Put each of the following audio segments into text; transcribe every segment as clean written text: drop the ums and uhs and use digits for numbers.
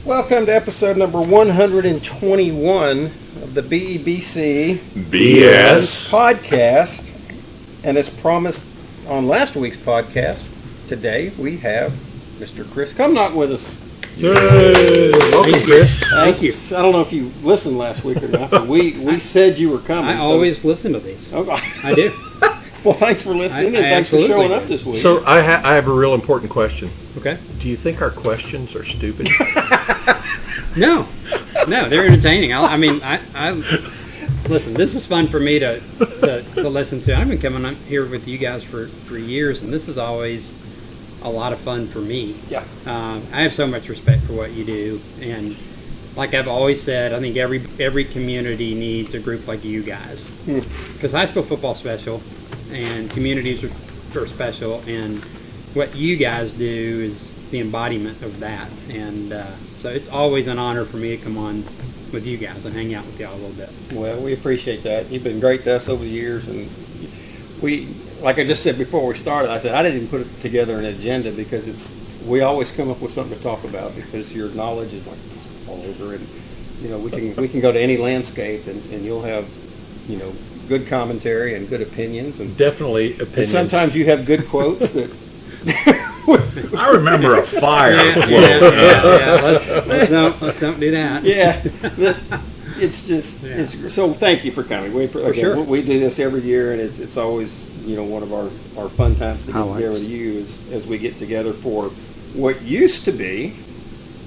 Welcome to episode number 121 of the BEBC BS Podcast. And as promised on last week's podcast, today we have Mr. Chris Cumnock with us. Yay! Welcome, Chris. Thank you. I don't know if you listened last week or not, but we said you were coming. I always listen to these. Okay. I do. Well, thanks for listening and thanks for showing up this week. So I have a real important question. Okay. Do you think our questions are stupid? No, they're entertaining. I listen. This is fun for me to listen to. I've been coming up here with you guys for years, and this is always a lot of fun for me. Yeah. I have so much respect for what you do, and like I've always said, I think every community needs a group like you guys, because high school football's special, and communities are special, and what you guys do is the embodiment of that, and so it's always an honor for me to come on with you guys and hang out with y'all a little bit. Well, we appreciate that. You've been great to us over the years, and we, like I just said before we started, I said I didn't even put together an agenda because we always come up with something to talk about because your knowledge is like all over, and we can go to any landscape and you'll have good commentary and good opinions, and Definitely opinions. and sometimes you have good quotes that. I remember a fire. Let's don't do that. Yeah, it's just it's so. Thank you for coming. We do this every year, and it's always one of our fun times to get together with you as we get together for what used to be,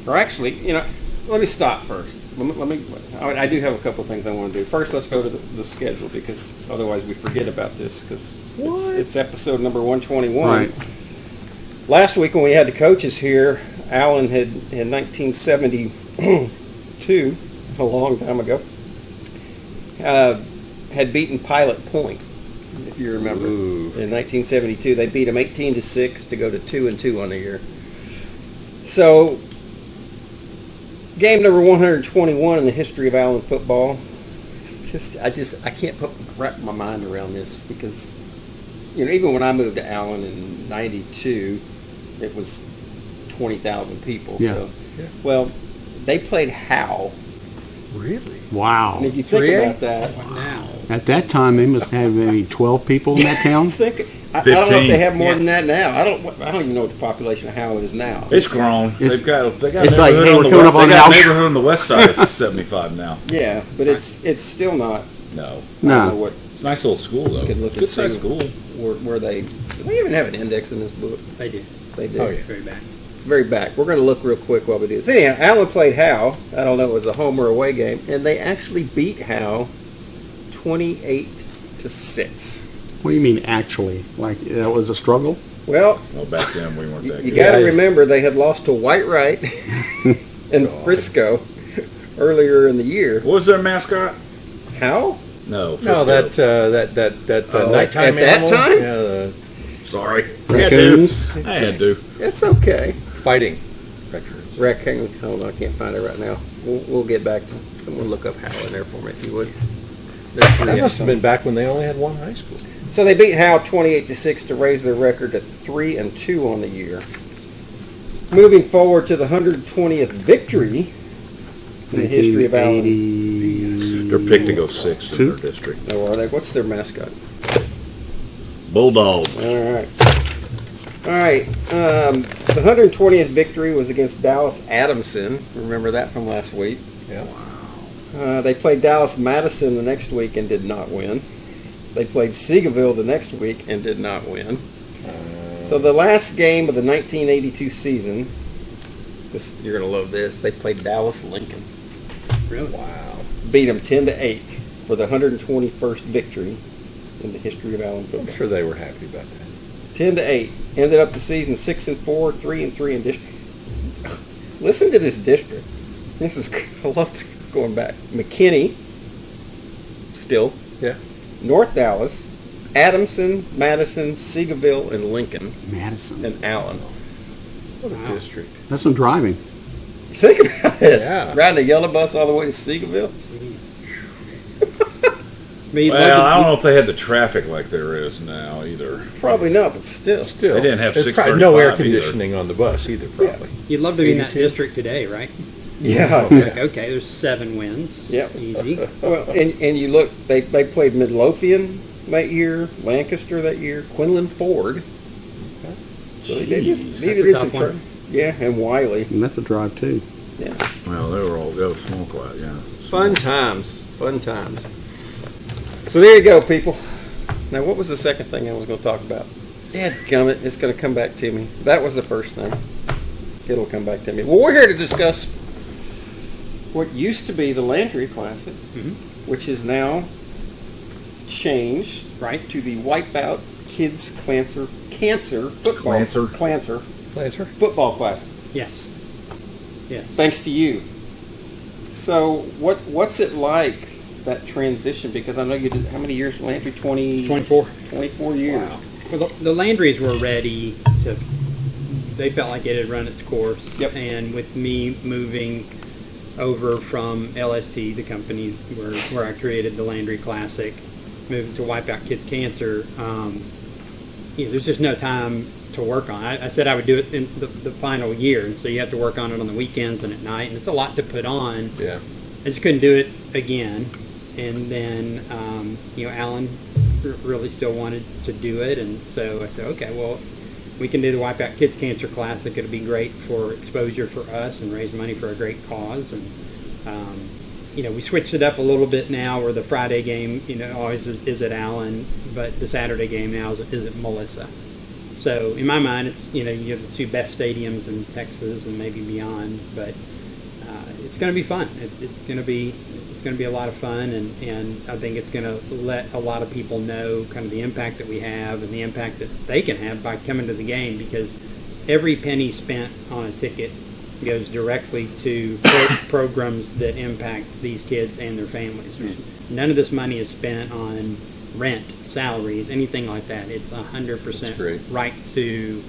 or actually, let me stop first. I do have a couple of things I want to do. First, let's go to the schedule because otherwise we forget about this because it's episode number 121. Right. Last week when we had the coaches here, Alan had in 1972, a long time ago, had beaten Pilot Point, if you remember. Ooh. In 1972, they beat them 18-6 to go to 2-2 on the year. So, game number 121 in the history of Allen football. I can't wrap my mind around this because, even when I moved to Allen in 92, it was 20,000 people. Yeah. So, well, they played Howe. Really? Wow. And if you think about that, Wow. At that time, they must have maybe 12 people in that town. I don't know if they have more than that now. I don't even know what the population of Howe is now. It's grown. They've got it's like, hey, we're coming up on the the neighborhood on the west side is 75 now. Yeah, but it's still not. No. I don't know what It's a nice little school though. could look Good and see sized school. where they. Do they even have an index in this book? They do. They do. Oh yeah, very back. Very back. We're going to look real quick while we do this. Anyhow, Allen played Howe. I don't know if it was a home or away game, and they actually beat Howe 28-6. What do you mean, actually? Like, that was a struggle? Well, Back then we weren't that you good. got to remember they had lost to White Wright in Frisco earlier in the year. What was their mascot? Howe? No. No, Frisco. that Oh, nighttime at animal. that time? Yeah, Sorry. Raccoons? I had to. It's okay. fighting raccoons. Raccoons. Hold on, I can't find it right now. We'll get back to someone. Look up Howe in there for me if you would. That must have been back when they only had one high school. So they beat Howe 28-6 to raise their record to 3-2 on the year. Moving forward to the 120th victory in the history of Allen. 1980. They're picked to go sixth in their district. Oh, are they? What's their mascot? Bulldogs. All right. The 120th victory was against Dallas Adamson. Remember that from last week. Yeah. They played Dallas Madison the next week and did not win. They played Seagoville the next week and did not win. So the last game of the 1982 season, you're going to love this, they played Dallas Lincoln. Really? Wow. Beat them 10-8 for the 121st victory in the history of Allen football. I'm sure they were happy about that. 10-8. Ended up the season 6-4, 3-3 in district. Listen to this district. I love going back. McKinney, still. Yeah. North Dallas, Adamson, Madison, Seagoville, and Lincoln, Madison. and Allen. What a district. That's some driving. Think about it. Yeah. Riding a yellow bus all the way to Seagoville. Well, I don't know if they had the traffic like there is now either. Probably not, but still. Still, They didn't have there's 635 no air either. conditioning on the bus either, probably. You'd love to be in that district today, right? Yeah. Like, okay, there's 7 wins. Yep. Easy. Well, and you look, they played Midlothian that year, Lancaster that year, Quinlan Ford. So they did That's a some tough one. yeah, and Wiley. And that's a drive too. Yeah. Well, they were small class, yeah. Fun times. So there you go, people. Now, what was the second thing I was going to talk about? Dadgummit, it's going to come back to me. That was the first thing. It'll come back to me. Well, we're here to discuss what used to be the Landry Classic, which is now changed to the Wipeout Kids Cancer Football Lancer. Football Classic. Yes. Thanks to you. So what's it like, that transition? Because I know you did, how many years, Landry? 24. 24 years. Wow. Well, the Landrys were ready to. They felt like it had run its course. Yep. And with me moving over from LST, the company where I created the Landry Classic, moving to Wipeout Kids Cancer, there's just no time to work on. I said I would do it in the final year, and so you have to work on it on the weekends and at night, and it's a lot to put on. Yeah. I just couldn't do it again. And then, Alan really still wanted to do it, and so I said, okay, well, we can do the Wipeout Kids Cancer Classic. It'll be great for exposure for us and raise money for a great cause. And, we switched it up a little bit now, where the Friday game, always is at Allen, but the Saturday game now is at Melissa. So in my mind, it's, you have the 2 best stadiums in Texas and maybe beyond, but it's going to be fun. It's going to be a lot of fun, and I think it's going to let a lot of people know kind of the impact that we have and the impact that they can have by coming to the game, because every penny spent on a ticket goes directly to programs that impact these kids and their families. None of this money is spent on rent, salaries, anything like that. It's 100% right to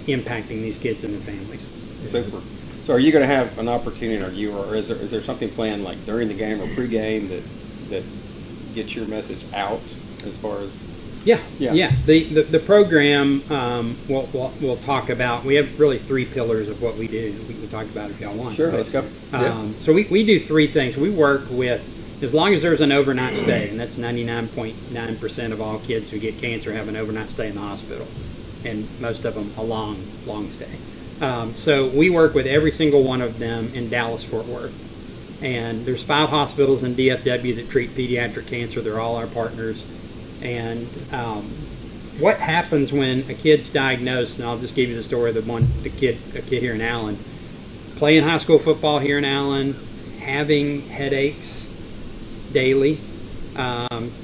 impacting these kids and their families. Super. So are you going to have an opportunity, or is there something planned, like during the game or pregame, that gets your message out as far as? Yeah. The program we'll talk about. We have really 3 pillars of what we do. We can talk about it if y'all want. Sure, let's go. So we do 3 things. We work with, as long as there's an overnight stay, and that's 99.9% of all kids who get cancer have an overnight stay in the hospital, and most of them a long stay. So we work with every single one of them in Dallas-Fort Worth. And there's 5 hospitals in DFW that treat pediatric cancer. They're all our partners. And what happens when a kid's diagnosed, and I'll just give you the story of a kid here in Allen, playing high school football here in Allen, having headaches daily.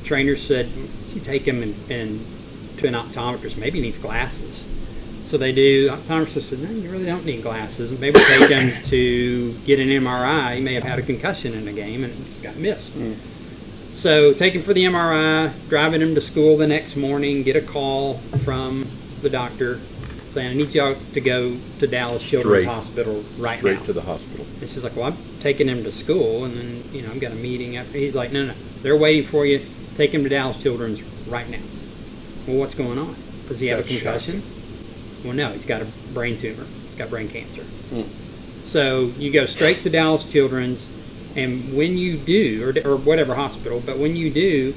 Trainers said, you take him to an optometrist, maybe he needs glasses. So they do. Optometrist said, no, you really don't need glasses. Maybe take him to get an MRI. He may have had a concussion in a game and just got missed. So take him for the MRI, driving him to school the next morning, get a call from the doctor saying, I need y'all to go to Dallas Children's Hospital right now. Straight to the hospital. And she's like, well, I'm taking him to school, and then, I've got a meeting after. He's like, no, they're waiting for you. Take him to Dallas Children's right now. Well, what's going on? Does he have a concussion? Shocking. Well, no, he's got a brain tumor. He's got brain cancer. So you go straight to Dallas Children's, and when you do, or whatever hospital, but when you do,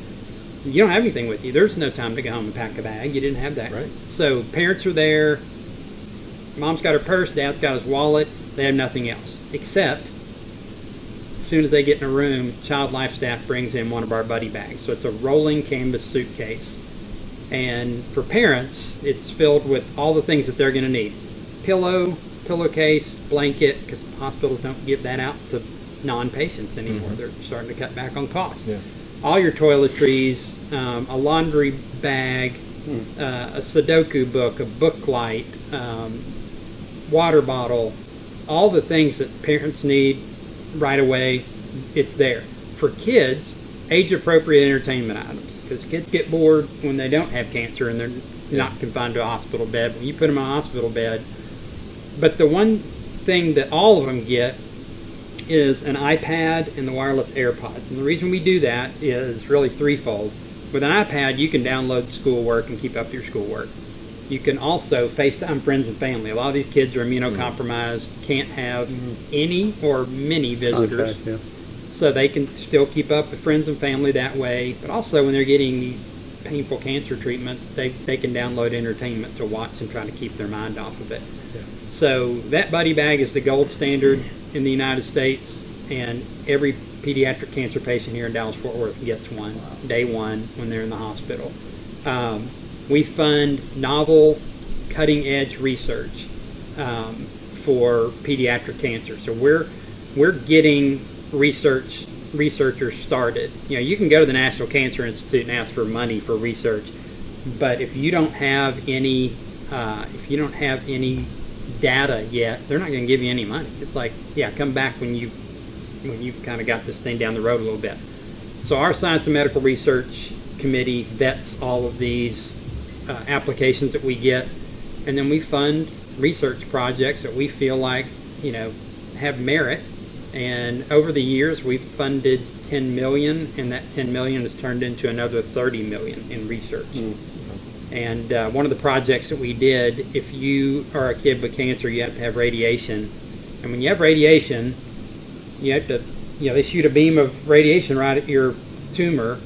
you don't have anything with you. There's no time to go home and pack a bag. You didn't have that. Right. So parents are there. Mom's got her purse. Dad's got his wallet. They have nothing else. Except, as soon as they get in a room, Child Life staff brings in one of our buddy bags. So it's a rolling canvas suitcase. And for parents, it's filled with all the things that they're going to need. Pillowcase, blanket, because hospitals don't give that out to non-patients anymore. They're starting to cut back on costs. Yeah. All your toiletries, a laundry bag, a Sudoku book, a book light, water bottle, all the things that parents need right away, it's there. For kids, age-appropriate entertainment items. Because kids get bored when they don't have cancer and they're not confined to a hospital bed. When you put them in a hospital bed. But the one thing that all of them get is an iPad and the wireless AirPods. And the reason we do that is really threefold. With an iPad, you can download schoolwork and keep up your schoolwork. you can also FaceTime friends and family. A lot of these kids are immunocompromised, can't have any or many visitors. Contact, yeah. So they can still keep up with friends and family that way. But also when they're getting these painful cancer treatments, they can download entertainment to watch and try to keep their mind off of it. Yeah. So that buddy bag is the gold standard in the United States, and every pediatric cancer patient here in Dallas-Fort Worth gets one, day one, when they're in the hospital. We fund novel, cutting-edge research for pediatric cancer. So we're getting researchers started. You know, you can go to the National Cancer Institute and ask for money for research, but if you don't have any data yet, they're not going to give you any money. It's like, yeah, come back when you've kind of got this thing down the road a little bit. So our Science and Medical Research Committee vets all of these applications that we get, and then we fund research projects that we feel like, you know, have merit. And over the years, we've funded $10 million, and that $10 million has turned into another $30 million in research. And one of the projects that we did, if you are a kid with cancer, you have to have radiation. And when you have radiation, you have to, you know, they shoot a beam of radiation right at your tumor,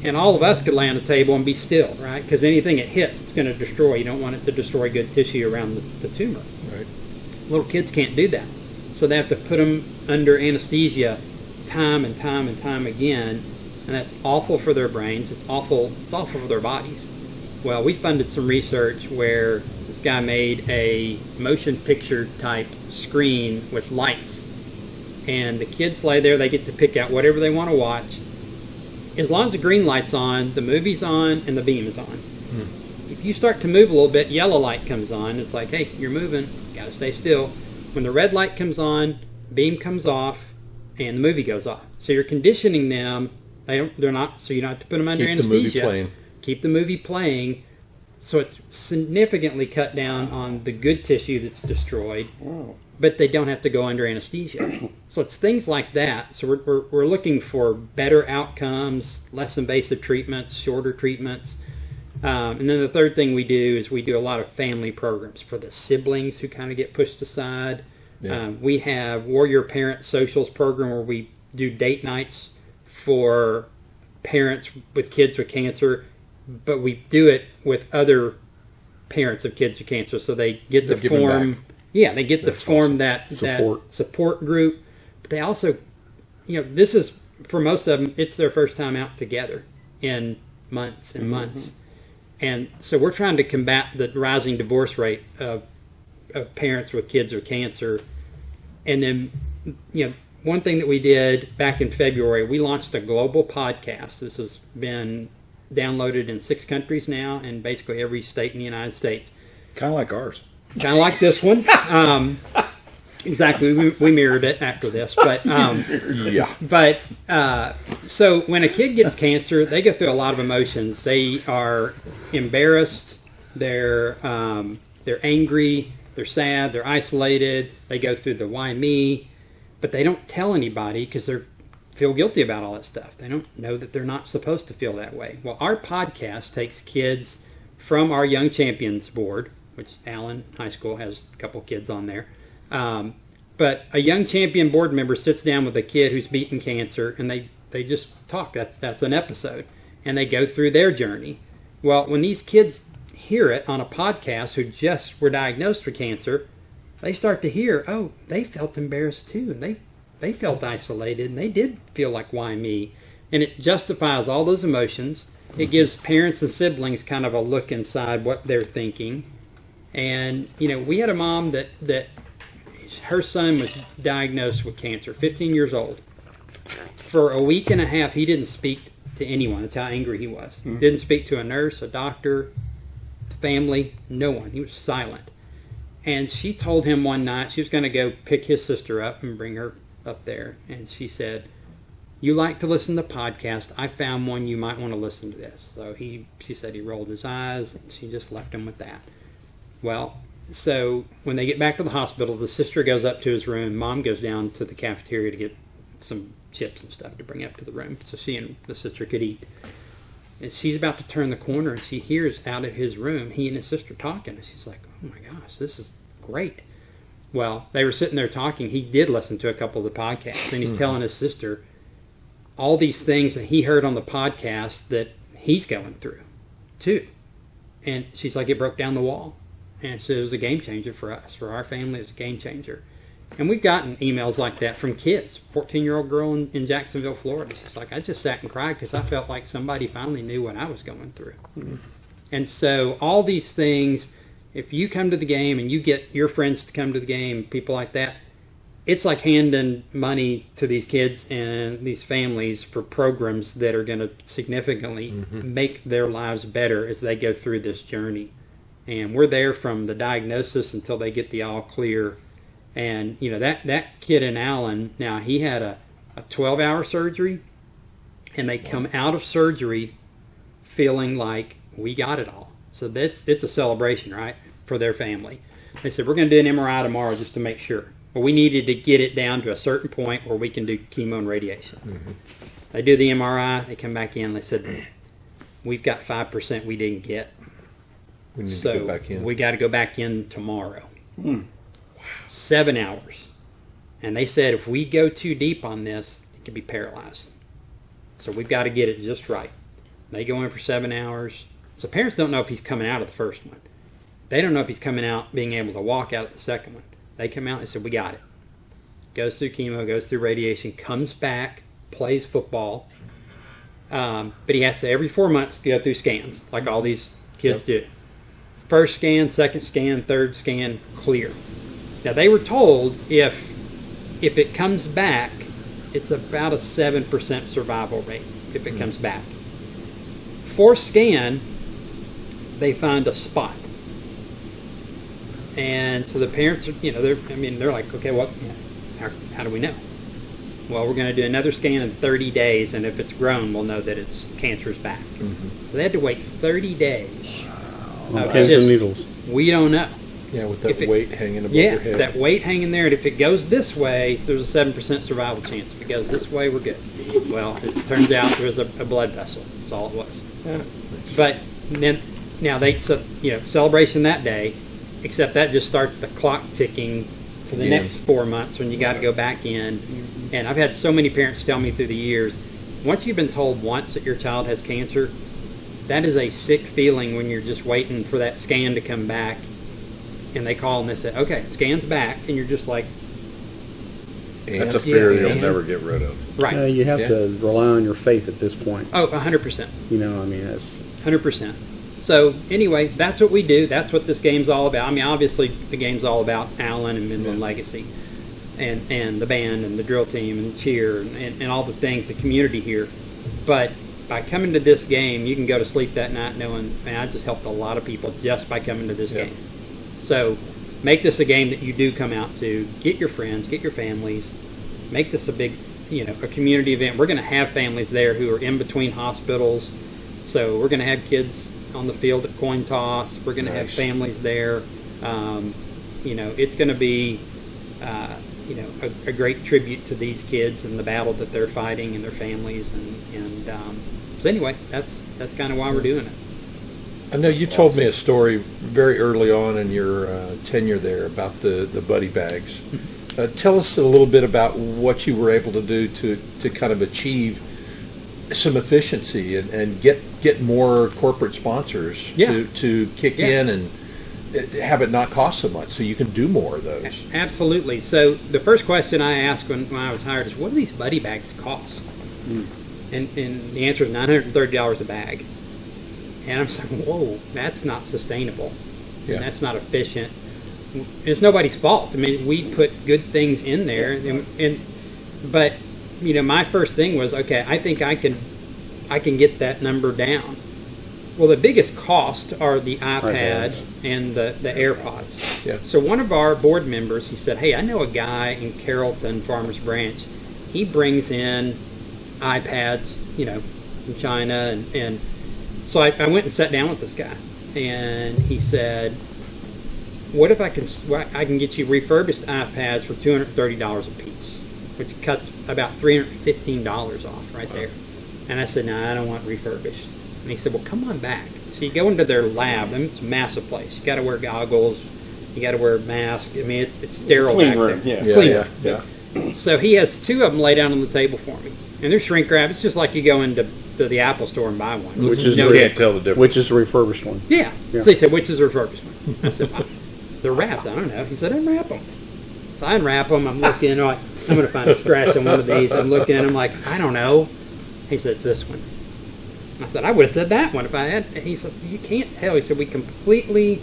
and all of us could lay on the table and be still, right? Because anything it hits, it's going to destroy. You don't want it to destroy good tissue around the tumor. Right. Little kids can't do that. So they have to put them under anesthesia time and time and time again, and that's awful for their brains. It's awful for their bodies. Well, we funded some research where this guy made a motion picture type screen with lights, and the kids lay there. They get to pick out whatever they want to watch. As long as the green light's on, the movie's on, and the beam is on. If you start to move a little bit, yellow light comes on. It's like, hey, you're moving. Got to stay still. When the red light comes on, beam comes off, and the movie goes off. So you're conditioning them. So you don't have to put them under anesthesia. Keep the movie playing. Keep the movie playing. So it's significantly cut down on the good tissue that's destroyed, but they don't have to go under anesthesia. So it's things like that. So we're looking for better outcomes, less invasive treatments, shorter treatments. And then the third thing we do is we do a lot of family programs for the siblings who kind of get pushed aside. Yeah. We have Warrior Parent Socials program where we do date nights for parents with kids with cancer, but we do it with other parents of kids with cancer, so they get to form. Yeah, they get to form that support group. But they also, you know, this is for most of them, it's their first time out together in months and months. And so we're trying to combat the rising divorce rate of parents with kids with cancer. And then, you know, one thing that we did back in February, we launched a global podcast. This has been downloaded in 6 countries now, and basically every state in the United States. Kind of like ours. Kind of like this one. Exactly. We mirrored it after this. But Yeah. But so when a kid gets cancer, they go through a lot of emotions. They are embarrassed. They're angry. They're sad. They're isolated. They go through the why me, but they don't tell anybody because they feel guilty about all that stuff. They don't know that they're not supposed to feel that way. Well, our podcast takes kids from our Young Champions board, which Allen High School has a couple kids on there. But a Young Champion board member sits down with a kid who's beaten cancer, and they just talk. That's an episode. And they go through their journey. Well, when these kids hear it on a podcast who just were diagnosed with cancer, they start to hear, oh, they felt embarrassed too, and they felt isolated, and they did feel like, why me? And it justifies all those emotions. It gives parents and siblings kind of a look inside what they're thinking. And, you know, we had a mom that her son was diagnosed with cancer, 15 years old. For a week and a half, he didn't speak to anyone. That's how angry he was. Didn't speak to a nurse, a doctor, family, no one. He was silent. And she told him one night she was going to go pick his sister up and bring her up there. And she said, you like to listen to podcasts. I found one. You might want to listen to this. So she said he rolled his eyes, and she just left him with that. Well, so when they get back to the hospital, the sister goes up to his room. Mom goes down to the cafeteria to get some chips and stuff to bring up to the room so she and the sister could eat. And she's about to turn the corner, and she hears out of his room he and his sister talking. And she's like, oh my gosh, this is great. Well, they were sitting there talking. He did listen to a couple of the podcasts, and he's telling his sister all these things that he heard on the podcast that he's going through too. And she's like, it broke down the wall. And so it was a game changer for us, for our family. It was a game changer. And we've gotten emails like that from kids. 14-year-old girl in Jacksonville, Florida. She's like, I just sat and cried because I felt like somebody finally knew what I was going through. Mm-hmm. And so all these things, if you come to the game and you get your friends to come to the game, people like that, it's like handing money to these kids and these families for programs that are going to significantly make their lives better as they go through this journey. And we're there from the diagnosis until they get the all clear. And, you know, that kid in Allen, now he had a 12-hour surgery, and they come out of surgery feeling like we got it all. So it's a celebration, right, for their family. They said, we're going to do an MRI tomorrow just to make sure. Well, we needed to get it down to a certain point where we can do chemo and radiation. Mm-hmm. They do the MRI, they come back in, they said, we've got 5% we didn't get. We need to go back in. We got to go back in tomorrow. 7 hours. And they said if we go too deep on this, it could be paralyzed. So we've got to get it just right. They go in for 7 hours. So parents don't know if he's coming out of the first one. They don't know if he's coming out being able to walk out of the second one. They come out and said, we got it. Goes through chemo, goes through radiation, comes back, plays football. But he has to, every 4 months, go through scans, like all these kids do. First scan, second scan, third scan, clear. Now, they were told if it comes back, it's about a 7% survival rate if it comes back. Fourth scan, they find a spot. And so the parents are, they're like, okay, well, how do we know? Well, we're going to do another scan in 30 days, and if it's grown, we'll know that it's cancer's back. Mm-hmm. So they had to wait 30 days. Pins and needles. We don't know. Yeah, with that weight hanging above your head. Yeah, that weight hanging there, and if it goes this way, there's a 7% survival chance. If it goes this way, we're good. Well, it turns out there was a blood vessel. That's all it was. Yeah. But then, now celebration that day, except that just starts the clock ticking for the next 4 months when you got to go back in. Mm-hmm. And I've had so many parents tell me through the years, once you've been told once that your child has cancer, that is a sick feeling when you're just waiting for that scan to come back. And they call and they say, okay, scan's back. And you're just like... That's a fear you'll never get rid of. Right. You have to rely on your faith at this point. Oh, 100%. That's... 100%. So, anyway, that's what we do. That's what this game's all about. I mean, obviously, the game's all about Allen and Midland Legacy and the band and the drill team and cheer and all the things, the community here. But by coming to this game, you can go to sleep that night knowing, man, I just helped a lot of people just by coming to this game. So make this a game that you do come out to. Get your friends, get your families. Make this a big, a community event. We're going to have families there who are in between hospitals. So we're going to have kids on the field at coin toss. We're going to have families there. It's going to be, a great tribute to these kids and the battle that they're fighting and their families. So anyway, that's kind of why we're doing it. I know you told me a story very early on in your tenure there about the buddy bags. Tell us a little bit about what you were able to do to kind of achieve some efficiency and get more corporate sponsors to kick in and have it not cost so much so you can do more of those. Absolutely. So the first question I asked when I was hired is, what do these buddy bags cost? And the answer is $930 a bag. And I'm saying, whoa, that's not sustainable. Yeah. And that's not efficient. It's nobody's fault. I mean, we put good things in there. But my first thing was, okay, I think I can get that number down. Well, the biggest cost are the iPad and the AirPods. Yeah. So one of our board members, he said, hey, I know a guy in Carrollton, Farmers Branch. He brings in iPads, from China. And so I went and sat down with this guy. And he said, what if I can get you refurbished iPads for $230 a piece, which cuts about $315 off right there. And I said, no, I don't want refurbished. And he said, well, come on back. So you go into their lab, and it's a massive place. You got to wear goggles. You got to wear a mask. I mean, it's sterile clean back room, there. yeah. Clean room. Yeah. So he has 2 of them laid out on the table for me. And they're shrink wrap. It's just like you go into to the Apple store and buy one. Which is no You the- can't tell the difference. Which is the refurbished one. Yeah. Yeah. So he said, which is the refurbished one? I said, well, they're wrapped. I don't know. He said, unwrap them. So I unwrap them. I'm looking. I'm like, I'm going to find a scratch on one of these. I'm looking. I'm like, I don't know. He said, it's this one. I said, I would have said that one if I had. He said, you can't tell. He said, we completely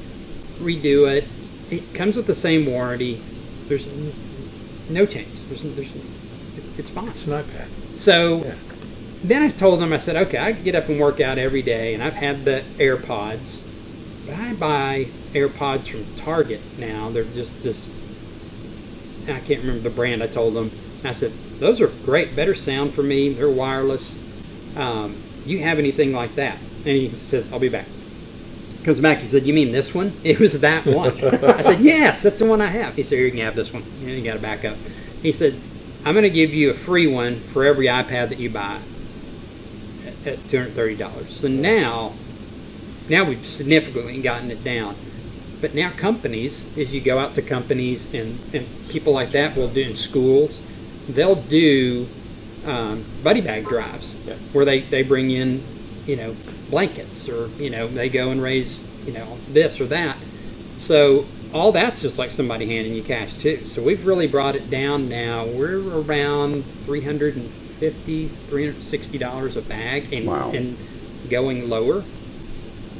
redo it. It comes with the same warranty. There's no change. It's fine. It's an iPad. So Yeah. then I told them, I said, okay, I get up and work out every day, and I've had the AirPods, but I buy AirPods from Target now. They're just this, I can't remember the brand. I told them, I said, those are great, better sound for me. They're wireless. You have anything like that? And he says, I'll be back. Comes back, he said, you mean this one? It was that one. I said, yes, that's the one I have. He said, here, you can have this one. You got to back up. He said, I'm going to give you a free one for every iPad that you buy at $230. So now we've significantly gotten it down. But now companies, as you go out to companies and people like that will do in schools, they'll do buddy bag drives where they bring in, blankets or, they go and raise, this or that. So all that's just like somebody handing you cash too. So we've really brought it down now. We're around $350, $360 a bag and going lower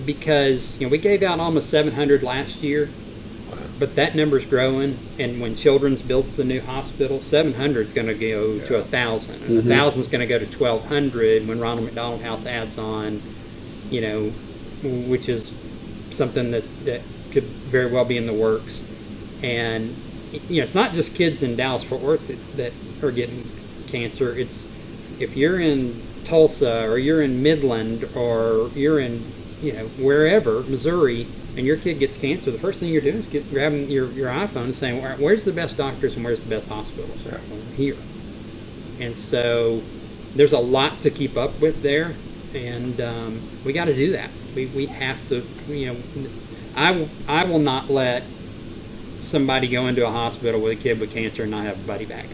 because, we gave out almost 700 last year. But that number's growing, and when Children's builds the new hospital, 700 is going to go to 1,000, and 1,000 is going to go to 1,200 when Ronald McDonald House adds on, which is something that could very well be in the works. And it's not just kids in Dallas-Fort Worth that are getting cancer. It's if you're in Tulsa or you're in Midland or you're in wherever, Missouri, and your kid gets cancer, the first thing you're doing is grabbing your iPhone and saying, where's the best doctors and where's the best hospitals? Well, here. And so there's a lot to keep up with there, and we got to do that. We have to, I will not let somebody go into a hospital with a kid with cancer and not have a buddy bag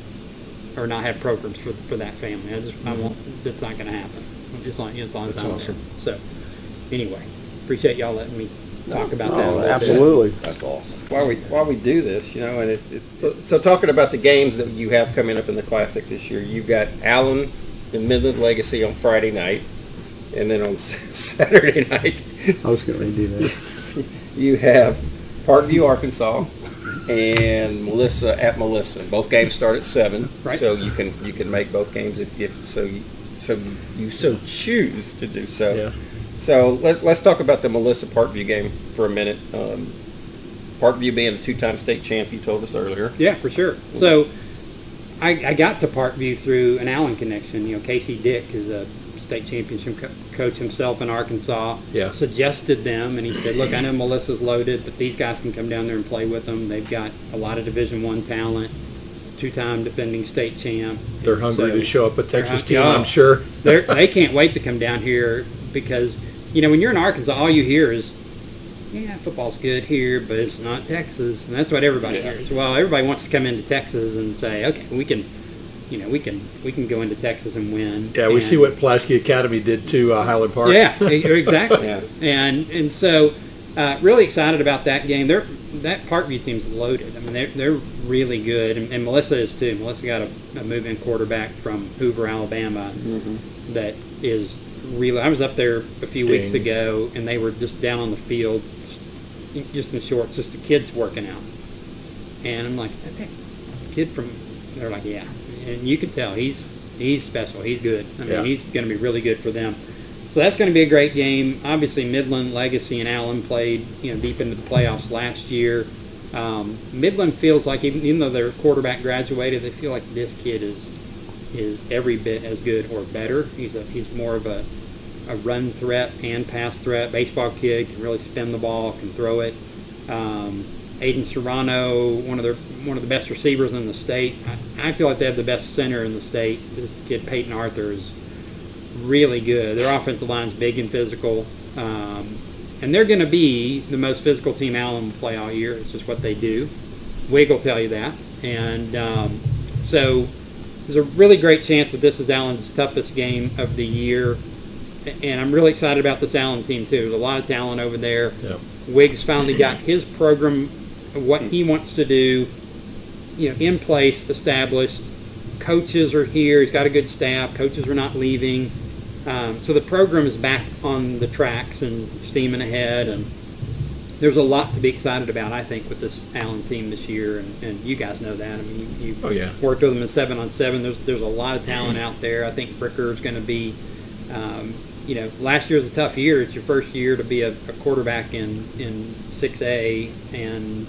or not have programs for that family. I won't, that's not going to happen. As long as That's I'm awesome. there. So anyway, appreciate y'all letting me talk about that. Oh, absolutely. That's awesome. While we do this, and it's so talking about the games that you have coming up in the Classic this year, you've got Allen and Midland Legacy on Friday night, and then on Saturday night I was going to do that. you have Parkview, Arkansas, and Melissa at Melissa. Both games start at 7, Right. so you can make both games if you so choose to do so. Yeah. So let's talk about the Melissa Parkview game for a minute. Parkview being a 2-time state champ, you told us earlier. Yeah, for sure. So I got to Parkview through an Allen connection. Casey Dick is a state championship coach himself in Arkansas. Yeah. Suggested them, and he said, look, I know Melissa's loaded, but these guys can come down there and play with them. They've got a lot of Division I talent, 2-time defending state champ. They're hungry to show up a Texas team, Oh. I'm sure. They can't wait to come down here because, when you're in Arkansas, all you hear is, yeah, football's good here, but it's not Texas. And that's what everybody hears. Well, everybody wants to come into Texas and say, okay, we can go into Texas and win. Yeah, we see what Pulaski Academy did to Highland Park. Yeah, exactly. Yeah. And so really excited about that game. That Parkview team's loaded. I mean, they're really good, and Melissa is too. Melissa got a move-in quarterback from Hoover, Alabama, that is really. I was up there a few weeks ago, and they were just down on the field, just in shorts, just the kids working out. And I'm like, is that kid from? They're like, yeah, and you can tell he's special. He's good. I mean, he's going to be really good for them. So that's going to be a great game. Obviously, Midland, Legacy, and Allen played deep into the playoffs last year. Midland feels like even though their quarterback graduated, they feel like this kid is every bit as good or better. He's more of a run threat and pass threat. Baseball kid, can really spin the ball, can throw it. Aiden Serrano, one of the best receivers in the state. I feel like they have the best center in the state. This kid Peyton Arthur is really good. Their offensive line's big and physical. And they're going to be the most physical team Allen will play all year. It's just what they do. Wig will tell you that. And so there's a really great chance that this is Allen's toughest game of the year. And I'm really excited about this Allen team, too. There's a lot of talent over there. Yeah. Wig's finally got his program, what he wants to do, in place, established. Coaches are here. He's got a good staff. Coaches are not leaving. So the program is back on the tracks and steaming ahead. And there's a lot to be excited about, I think, with this Allen team this year. And you guys know that. I mean, you worked with them in 7-on-7. There's a lot of talent out there. I think Fricker is going to be, last year was a tough year. It's your first year to be a quarterback in 6A, and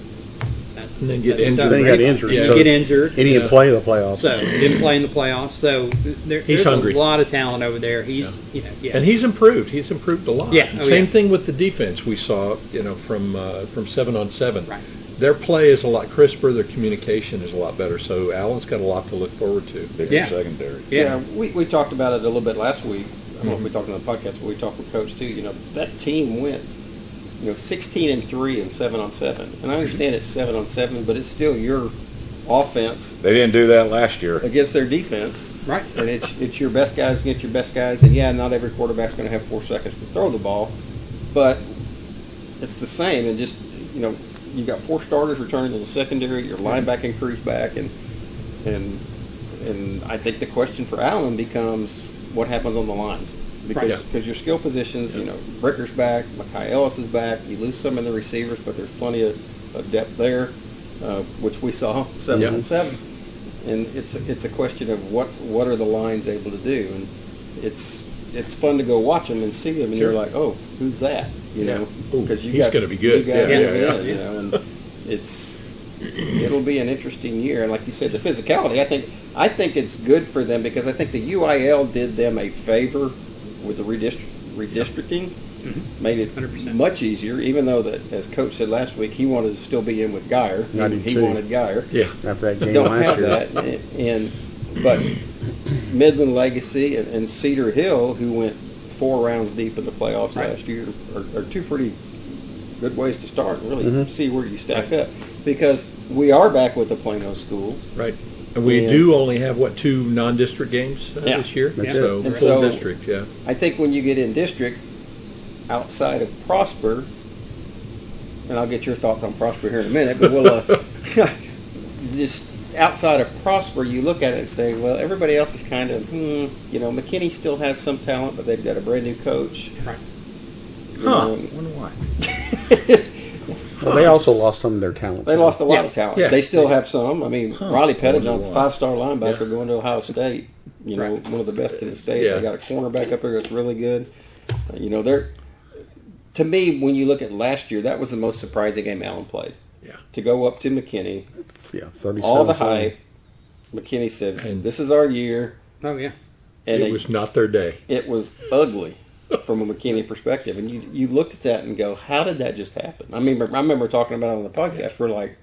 then get injured. Tough. Then he got injured. You So get injured. He didn't play the playoffs. So he didn't play in the playoffs. So there's hungry. a lot of talent over there. He's, And he's improved. He's improved a lot. Yeah. Oh, Same yeah. thing with the defense we saw, from 7-on-7. Right. Their play is a lot crisper. Their communication is a lot better. So Allen's got a lot to look forward to. Bigger Yeah. secondary. Yeah, we talked about it a little bit last week. I don't know if we talked on the podcast, but we talked with Coach too. That team went, 16-3 in 7-on-7, and I understand it's 7-on-7, but it's still your offense They didn't do that last year. against their defense, Right. and it's your best guys against your best guys. And yeah, not every quarterback's going to have 4 seconds to throw the ball, but it's the same. And just you've got 4 starters returning to the secondary. Your linebacking crew's back, and I think the question for Allen becomes what happens on the lines. Because your skill positions, Bricker's back, Mekhi Ellis is back. You lose some of the receivers, but there's plenty of depth there, which we saw 7-on-7. And it's a question of what are the lines able to do, and it's fun to go watch them and see them, and you're like, oh, who's that? Because he's going to be good. And it'll be an interesting year. And like you said, the physicality, I think it's good for them, because I think the UIL did them a favor with the redistricting. Made it 100%. much easier, even though that, as Coach said last week, he wanted to still be in with Geyer. I did He too. wanted Geyer. Yeah. After that game Don't last have year. that. But Midland Legacy and Cedar Hill, who went 4 rounds deep in the playoffs last year, are 2 pretty good ways to start and really see where you stack up. Because we are back with the Plano schools. Right. And we do only have, 2 non-district games this year? That's so it. full So- district, yeah. I think when you get in district, outside of Prosper, and I'll get your thoughts on Prosper here in a minute, but we'll just outside of Prosper, you look at it and say, well, everybody else is kind of, McKinney still has some talent, but they've got a brand new coach. Right. Wonder why. Well, they also lost some of their talent. They lost a lot of talent. Yeah. They still have some. I mean, Riley Pettijohn's a Wonder why. 5-star linebacker going to Ohio State. One of the best in the state. Yeah. They got a cornerback up there that's really good. They're. To me, when you look at last year, that was the most surprising game Allen played. Yeah. To go up to McKinney, 37. all the hype. McKinney said, And- "This is our year," Oh, yeah. and It was not their day. it was ugly from a McKinney perspective. And you looked at that and go, "How did that just happen?" I remember talking about it on the podcast. We're like,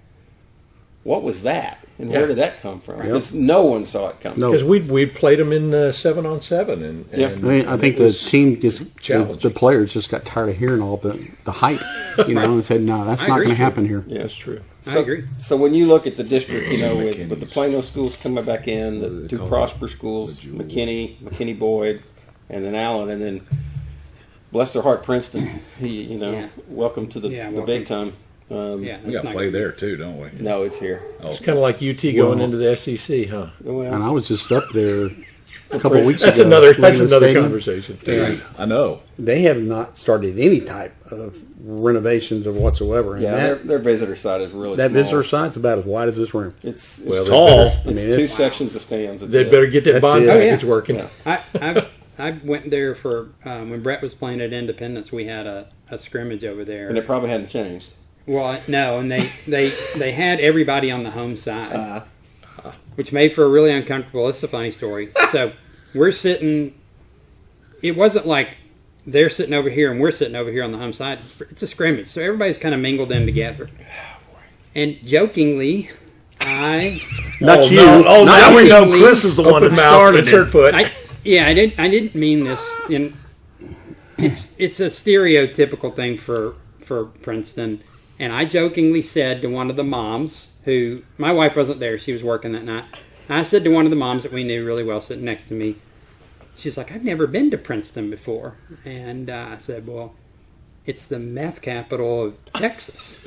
"What was that? And where did that come from?" Because no one saw it coming. No. Because we played them in 7-on-7, and I think the team just challenging. the players just got tired of hearing all the hype, and said, "No, that's I not agree. going to happen here." Yeah. That's true. I agree. So when you look at the district, with McKinney's. the Plano schools coming back in, What do the they 2 call Prosper it? schools, The Jewel. McKinney Boyd, and then Allen, and then bless their heart, Princeton. Welcome to the welcome. big time. Yeah. We it's got not play good. there too, don't we? No, it's here. It's kind of like UT going Well- into the SEC, huh? Well, And I was just up there a couple of weeks That's ago. another Lincoln Stadium. conversation. Dude, I know. They have not started any type of renovations of whatsoever. And yeah, their visitor side is really that small. visitor side's about as wide as this room. It's Well, Tall. It's I mean, 2 it's- sections of stands. That's They it. better get that That's bond it. package Oh, yeah. working. Yeah. I went there for when Brett was playing at Independence. We had a scrimmage over there. And it probably hadn't changed. Well, no, and they had everybody on the home side, which made for a really uncomfortable. It's a funny story. So we're sitting. It wasn't like they're sitting over here and we're sitting over here on the home side. It's a scrimmage, so everybody's kind of mingled in together. And jokingly, Not Oh, you. no. Oh, Not now we you. know Chris is the one that Open mouth, started insert it. foot. Yeah, I didn't mean this. It's a stereotypical thing for Princeton, and I jokingly said to one of the moms, who my wife wasn't there, she was working that night. I said to one of the moms that we knew really well, sitting next to me, she's like, "I've never been to Princeton before," and I said, "Well, it's the meth capital of Texas."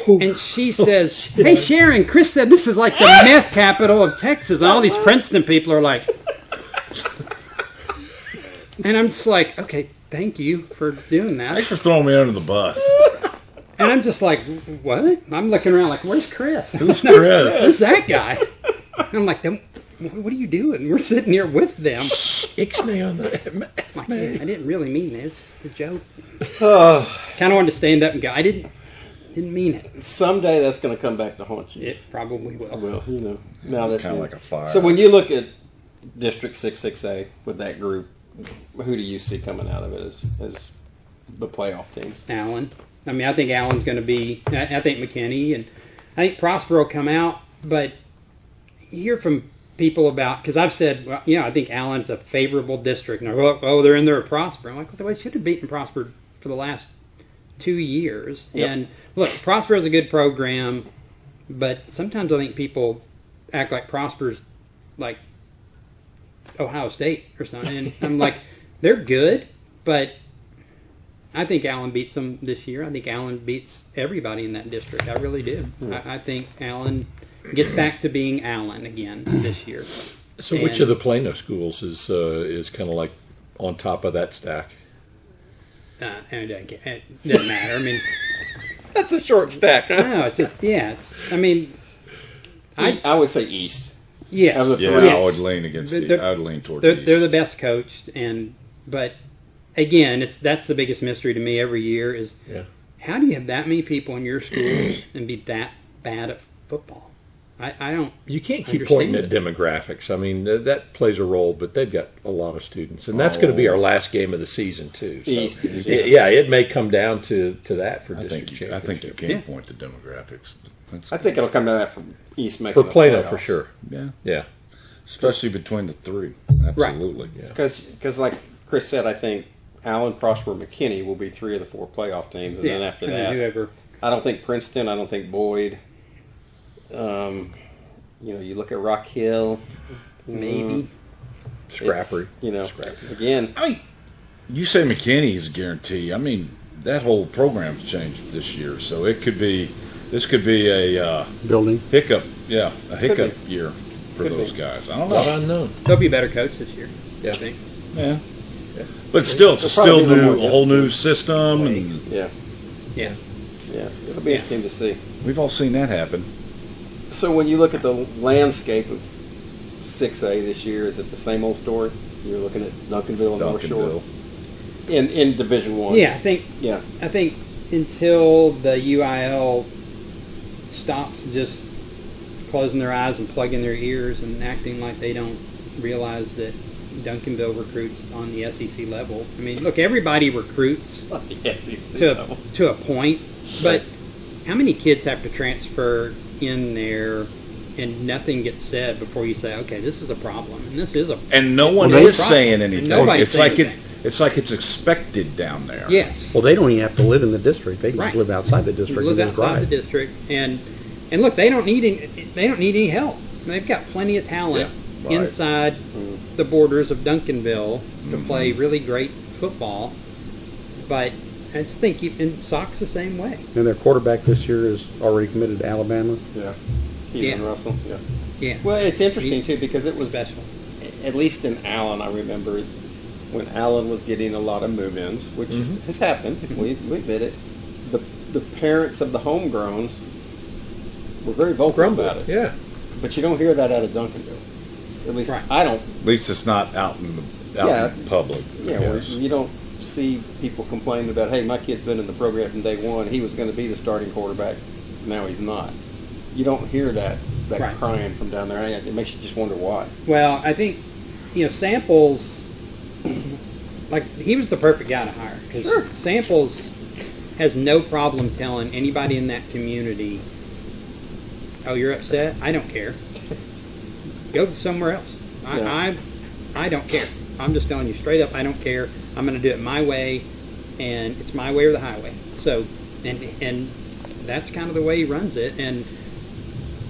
And she says, "Hey Sharon, Chris said this is like the meth capital of Texas," and all these Princeton people are like. And I'm just like, okay, thank you for doing that. Thanks for throwing me under the bus. And I'm just like, what? I'm looking around like, where's Chris? Who's Chris? Who's that guy? And I'm like, what are you doing? We're sitting here with them. Ixnay on the... Like, I didn't really mean this. It's a joke. Kind of wanted to stand up and go, I didn't mean it. Someday that's going to come back to haunt you. It probably will. Well, you know, now that Kind of like a fire. So when you look at District 66A with that group, who do you see coming out of it as the playoff teams? Allen. I mean, I think Allen's going to be. I think McKinney, and I think Prosper will come out. But you hear from people about, because I've said, well, I think Allen's a favorable district. And they're in there at Prosper. I'm like, well, they should have beaten Prosper for the last 2 years. Yep. And look, Prosper is a good program, but sometimes I think people act like Prosper's like Ohio State or something. And I'm like, they're good, but I think Allen beats them this year. I think Allen beats everybody in that district. I really do. I think Allen gets back to being Allen again this year. So which of the Plano schools is kind of like on top of that stack? And it doesn't matter. I mean, That's a short stack, huh? no, it's just, I mean, I would say East. yes. Of the Yeah, three. I would lean against I would lean towards They're East. the best coached, but again, that's the biggest mystery to me every year is how do you have that many people in your schools and be that bad at football? I don't. You can't keep understand pointing at it. demographics. I mean, that plays a role, but they've got a lot of students, and that's going to be our last game of the season too. So, East, it may come down to that for I district think championship. you can point to demographics. I think it'll come down to that from East making For Plano, the for sure. Yeah, Yeah. especially between the three. Absolutely. Yeah. Because like Chris said, I think Allen, Prosper, McKinney will be 3 of the 4 playoff teams, and then after that, whoever. I don't think Princeton. I don't think Boyd. You look at Rock Hill, Maybe. Scrappery. Again, I mean, you say McKinney's a guarantee. I mean, that whole program's changed this year, so this could be a Building. hiccup. Yeah, a hiccup be. year for Could those be. guys. I don't Not know. unknown. They'll be better coached this year. Yeah. I think. Yeah. But still, it's They'll probably still be a little new, more a whole new system, and yeah, Yeah. it'll be interesting to see. we've all seen that happen. So when you look at the landscape of 6A this year, is it the same old story? You're looking at Duncanville and North Shore in Division One. Yeah, I think until the UIL stops just closing their eyes and plugging their ears and acting like they don't realize that Duncanville recruits on the SEC level. I mean, look, everybody recruits the SEC to level. a point, but how many kids have to transfer in there and nothing gets said before you say, okay, this is a problem, and this is a And no one Well, is they- saying and anything. nobody's It's saying like anything. it's like it's expected down there. yes. Well, they don't even have to live in the district. They can Right. just live outside the district live and just outside the drive. district, and look, they don't need any help. They've got plenty of talent Yeah, right. inside the borders of Duncanville to play really great football. But I just think and Sock's the same way. And their quarterback this year is already committed to Alabama. Yeah, Keelan Yeah. Russell. Yeah. Yeah, Well, it's interesting He's too because it was special. at least in Allen. I remember when Allen was getting a lot of move-ins, which has happened. We admit it. The parents of the homegrowns were very vocal about it. Yeah. But you don't hear that out of Duncanville. At least Right. I don't. At least it's not out in public. Yeah, I where guess. you don't see people complaining about, hey, my kid's been in the program from day one. He was going to be the starting quarterback. Now he's not. You don't hear that Right. crying from down there. It makes you just wonder why. Well, I think Samples, like he was the perfect guy to hire because Samples has no problem telling anybody in that community, "Oh, you're upset? I don't care. Go somewhere else. Yeah. I don't care. I'm just telling you straight up, I don't care. I'm going to do it my way, and it's my way or the highway. So, and that's kind of the way he runs it. And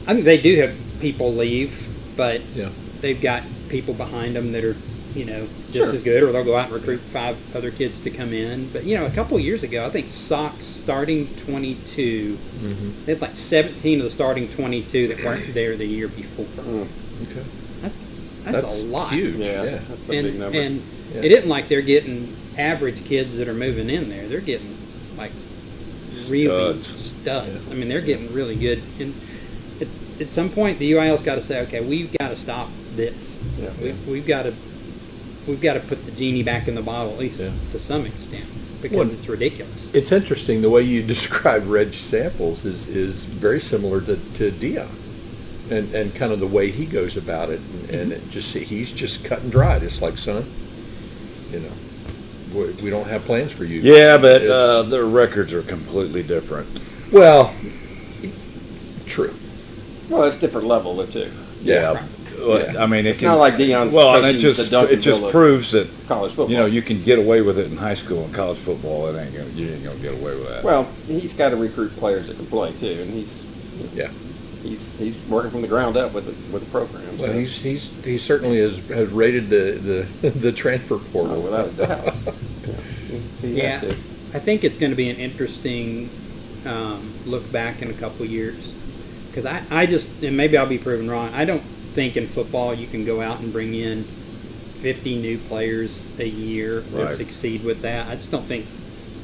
I think they do have people leave, but they've got people behind them that are, just as good, or they'll go out and recruit 5 other kids to come in. But, a couple of years ago, I think Sox starting 22, they had like 17 of the starting 22 that weren't there the year before. Okay. That's a lot. Huge. Yeah, that's a big number. And it isn't like they're getting average kids that are moving in there. They're getting like really studs. I mean, they're getting really good. And at some point, the UIL's got to say, okay, we've got to stop this. Yeah. We've got to put the genie back in the bottle, at least to some extent, because it's ridiculous. It's interesting the way you describe Reg Samples is very similar to Dion. And kind of the way he goes about it, and he's just cut and dried. It's like, son, we don't have plans for you. Yeah, but their records are completely different. Well, true. Well, it's different level, though, too. Yeah. I mean, it's not like Dion's well, and coaching it just proves that college football. You can get away with it in high school and college football. You ain't gonna get away with that. Well, he's got to recruit players that can play too, and he's working from the ground up with the program. Well, he certainly has raided the transfer portal without a doubt. Yeah, I think it's going to be an interesting look back in a couple of years, because I just, and maybe I'll be proven wrong, I don't think in football you can go out and bring in 50 new players a year and succeed with that. I just don't think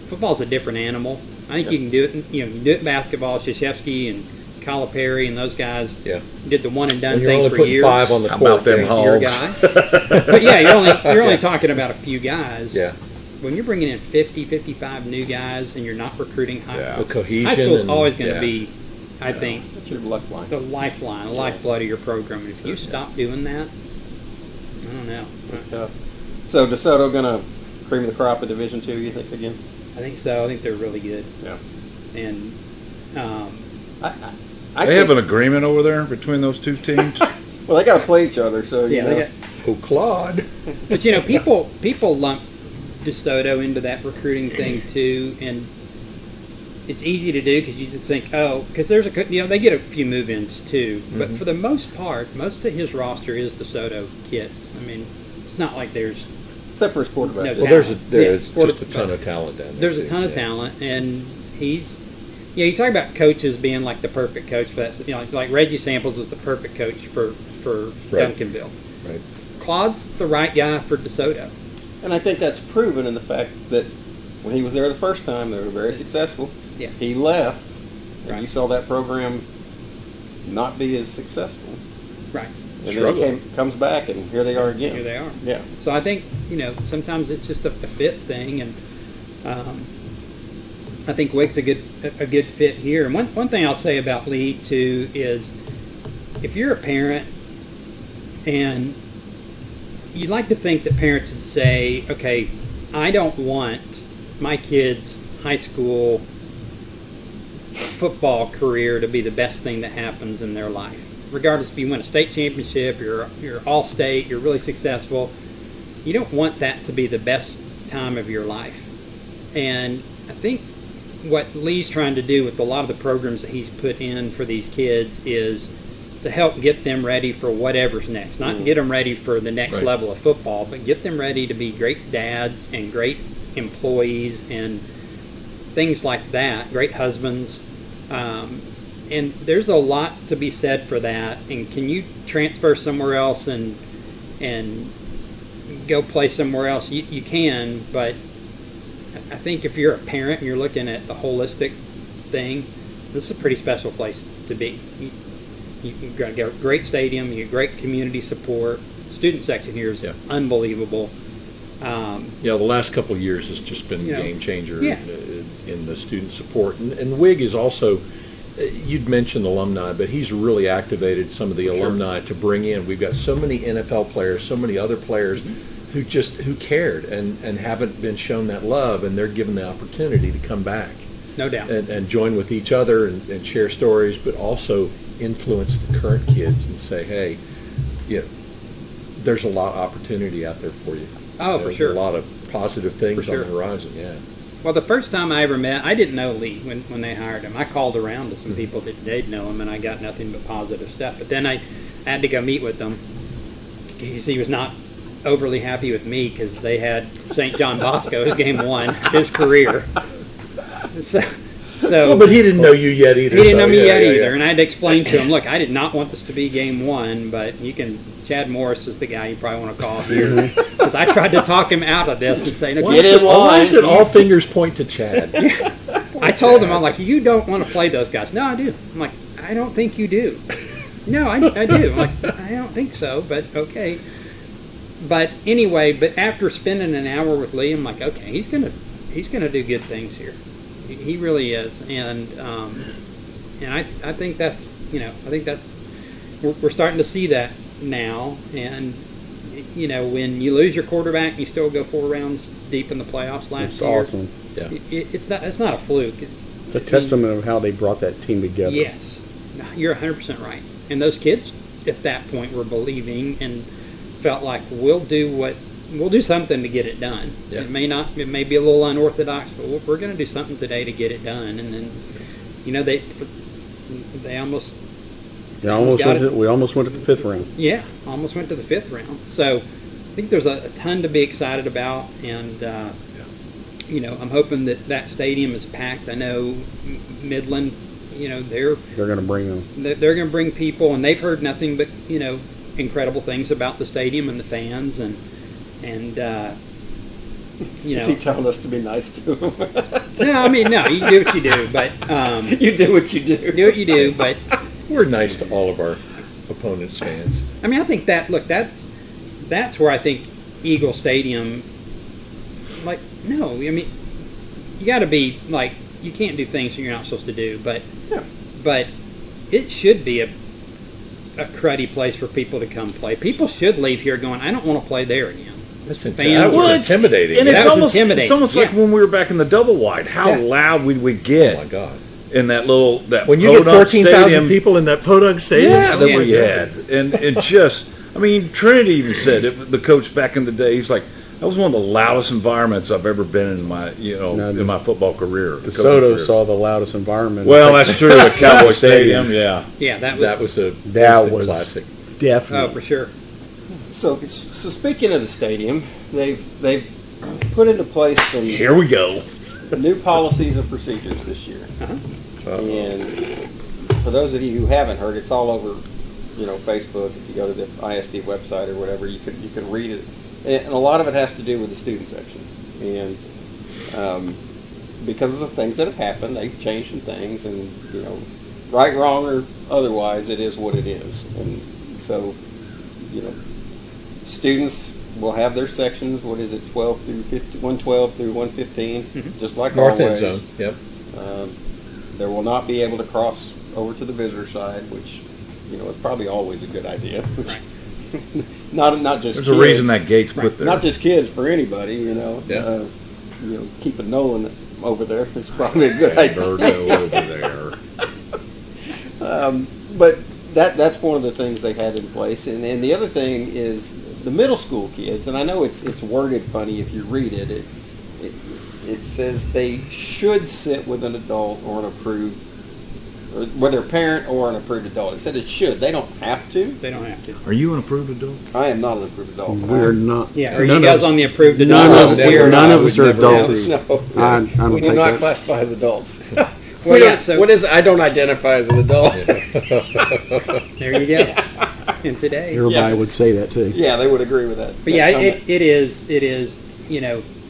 football's a different animal. I think you can do it. You can do it in basketball. Krzyzewski and Calipari and those guys did the one and done and thing only for putting years. 5 on the court. Them Your guy. But you're only talking about a few guys. Yeah. When you're bringing in 50, 55 new guys and you're not recruiting the cohesion. high school's always going to be, I think, that's your lifeline. The lifeline, the lifeblood of your program. And if you stop doing that, I don't know. That's tough. So DeSoto going to cream of the crop of Division II, you think, again? I think so. I think they're really good. Yeah. And they have an agreement over there between those two teams. Well, they got to play each other, so they got. Oh, Claude. But people lump DeSoto into that recruiting thing too, and it's easy to do because you just think, because there's they get a few move-ins too, but for the most part, most of his roster is DeSoto kids. I mean, it's not like there's except for his quarterback. No, there's just a ton of talent down there. There's a ton of talent, and he's. You talk about coaches being like the perfect coach for that. Like Reggie Samples is the perfect coach for Duncanville. Right. Claude's the right guy for DeSoto. And I think that's proven in the fact that when he was there the first time, they were very successful. Yeah. He left, and you saw that program not be as successful. Right. And then he comes back, and here they are again. Here they are. Yeah. So I think, sometimes it's just a fit thing, and I think Wake's a good fit here. And one thing I'll say about Lee, too, is if you're a parent and you'd like to think that parents would say, okay, I don't want my kid's high school football career to be the best thing that happens in their life. Regardless if you win a state championship, you're all-state, you're really successful, you don't want that to be the best time of your life. And I think what Lee's trying to do with a lot of the programs that he's put in for these kids is to help get them ready for whatever's next. Not get them ready for the next level of football, but get them ready to be great dads and great employees and things like that, great husbands. And there's a lot to be said for that. And can you transfer somewhere else and go play somewhere else? You can, but I think if you're a parent and you're looking at the holistic thing, this is a pretty special place to be. You've got a great stadium, you get great community support. Student section here is unbelievable. The last couple of years has just been a game changer in the student support. And Wig is also, you'd mentioned alumni, but he's really activated some of the alumni to bring in. We've got so many NFL players, so many other players who cared and haven't been shown that love, and they're given the opportunity to come back. No doubt. And join with each other and share stories, but also influence the current kids and say, hey, there's a lot of opportunity out there for you. Oh, for There's sure. a lot of positive things For sure. on the horizon. Yeah. Well, the first time I ever met, I didn't know Lee when they hired him. I called around to some people that did know him, and I got nothing but positive stuff. But then I had to go meet with him because he was not overly happy with me because they had St. John Bosco as game one of his career. So Well, but he didn't know you yet either. he didn't so know me yeah, yet yeah, either, yeah. and I had to explain to him, look, I did not want this to be game one, but Chad Morris is the guy you probably want to call here. Because I tried to talk him out of this and say, no, Why Get is in it- Why line. is it all fingers point to Chad? I told him, I'm like, you don't want to play those guys. No, I do. I'm like, I don't think you do. No, I do. I'm like, I don't think so, but okay. But anyway, but after spending an hour with Lee, I'm like, okay, he's gonna do good things here. He really is, and I think that's we're starting to see that now, and when you lose your quarterback, you still go 4 rounds deep in the playoffs last It's year. awesome. Yeah. It's not a fluke. It's a testament of how they brought that team together. Yes, you're 100% right. And those kids at that point were believing and felt like we'll do something to get it done. Yeah. It may be a little unorthodox, but we're going to do something today to get it done. And then, they almost We got almost went to the 5th round. almost went to the 5th round. So I think there's a ton to be excited about, and I'm hoping that stadium is packed. I know Midland, they're They're going to bring them. they're going to bring people, and they've heard nothing but incredible things about the stadium and the fans, and Is he telling us to be nice to him? no, you do what you do, but You do what you do. do what you do, but We're nice to all of our opponents' fans. I think that's where I think Eagle Stadium, you got to be you can't do things that you're not supposed to do, but Yeah. but it should be a cruddy place for people to come play. People should leave here going, I don't want to play there again. That's Fans that are- was intimidating. And That it's was almost intimidating. it's almost like Yeah. when we were back in the double wide. How Yeah. loud would we Oh get my God! in that When you get Podunk 14,000 stadium? people in that Podunk Stadium, Yeah, that Yeah. we had, and just Trinity even said it. The coach back in the day, he's like, that was one of the loudest environments I've ever been in my in my football career. coaching DeSoto career. saw the loudest environment. Well, that's true at Cowboy Stadium. Yeah. Yeah, that that was a That was- classic. definitely. oh, for sure. So speaking of the stadium, they've put into place some Here we go. new policies and procedures this year. And for those of you who haven't heard, it's all over, Facebook. If you go to the ISD website or whatever, you can read it. And a lot of it has to do with the student section. And because of the things that have happened, they've changed some things. And right, wrong, or otherwise, it is what it is. And so, students will have their sections. What is it, 12 through 15, 112 through 115, just like North always. end zone. Yep. There will not be able to cross over to the visitor side, which is probably always a good idea. not just There's kids, a reason that gate's put there. not just kids, for anybody. Yeah. Keeping Nolan over there is probably a good idea. Birdo over there. But that's one of the things they had in place, and the other thing is the middle school kids. And I know it's worded funny if you read it. It says they should sit with an adult or an approved, or whether a parent or an approved adult. It said it should. They don't have to. They don't have to. Are you an approved adult? I am not an approved adult. We're not. Yeah, are none you guys of us- on the approved None adult of list here? none of I us are would never adults. No, I don't we do think not that. classify as adults. Well, yeah, so what is it? I don't identify as an adult. there you go. And today, Everybody Yeah. would say that too. Yeah, they would agree with that. but yeah, that comment. it is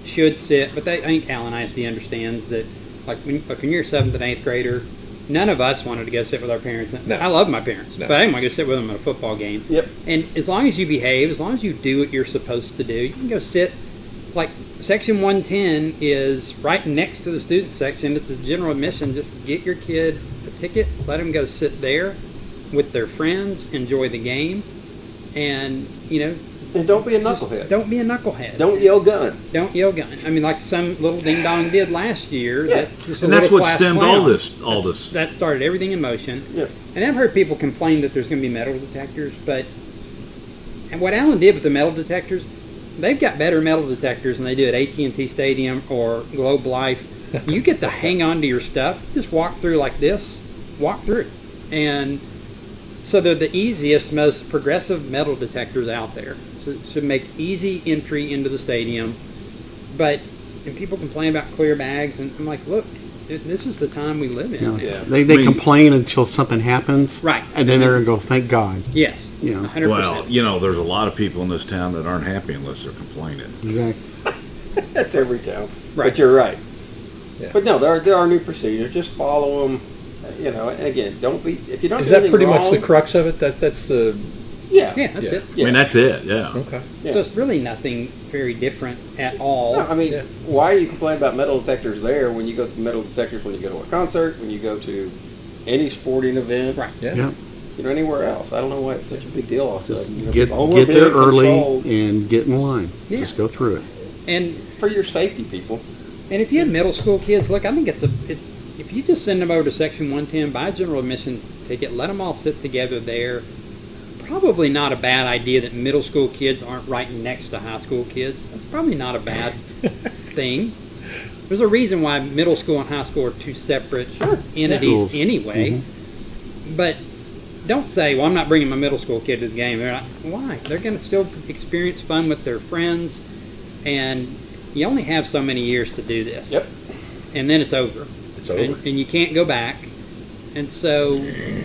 should sit. But I think Alan ISD understands that, when you're a 7th and 8th grader, none of us wanted to go sit with our parents. No. I love my parents, No. but I didn't want to go sit with them at a football game. Yep. And as long as you behave, as long as you do what you're supposed to do, you can go sit. Section 110 is right next to the student section. It's a general admission. Just get your kid a ticket, let them go sit there with their friends, enjoy the game, and And don't be a just knucklehead. don't be a knucklehead. Don't yell gun. Don't yell gun. Like some little ding dong did last year. Yeah. That's just a And that's little what class stemmed clown. all this. That started everything in motion. Yeah. And I've heard people complain that there's going to be metal detectors, but And what Allen did with the metal detectors, they've got better metal detectors than they do at AT&T Stadium or Globe Life. You get to hang on to your stuff. Just walk through like this. Walk through. And so they're the easiest, most progressive metal detectors out there. So it should make easy entry into the stadium. But and people complain about clear bags, and I'm like, look, this is the time we live in. Yeah. They complain until something happens. Right. And then they're going to go, thank God. Yes. You know. 100%. Well, there's a lot of people in this town that aren't happy unless they're complaining. Exactly. That's every town. Right. But you're right. Yeah. But no, there are new procedures. Just follow them. You know, and again, don't be if you don't. Is do that anything pretty wrong, much the crux of it? That's the Yeah. Yeah, that's Yeah. it. Yeah. I mean, that's it. Yeah. okay. Yeah. So it's really nothing very different at all. No, I mean, Yeah. why are you complaining about metal detectors there when you go to metal detectors when you go to a concert, when you go to any sporting event, Right. Yeah. Yeah. you know, anywhere else? I don't know why it's such a big deal all of a Just sudden. You know, get we're there being early controlled and get in line. Yeah. Just go through it. And for your safety, people. And if you have middle school kids, look, I think it's if you just send them over to Section 110, buy a general admission ticket, let them all sit together there. Probably not a bad idea that middle school kids aren't right next to high school kids. That's probably not a bad thing. There's a reason why middle school and high school are two separate entities Schools. anyway. Mm-hmm. But don't say, well, I'm not bringing my middle school kid to the game. They're not, why? They're going to still experience fun with their friends, and you only have so many years to do this. Yep. And then it's over. It's over. And you can't go back. And so, Some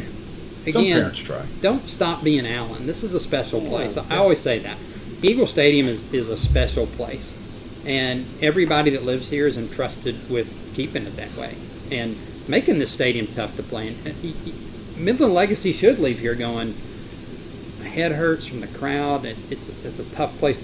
again, parents try. don't stop being Allen. This is a special place. I always say that. Eagle Stadium is a special place. And everybody that lives here is entrusted with keeping it that way and making this stadium tough to play in. Midland Legacy should leave here going, my head hurts from the crowd. It's a tough place.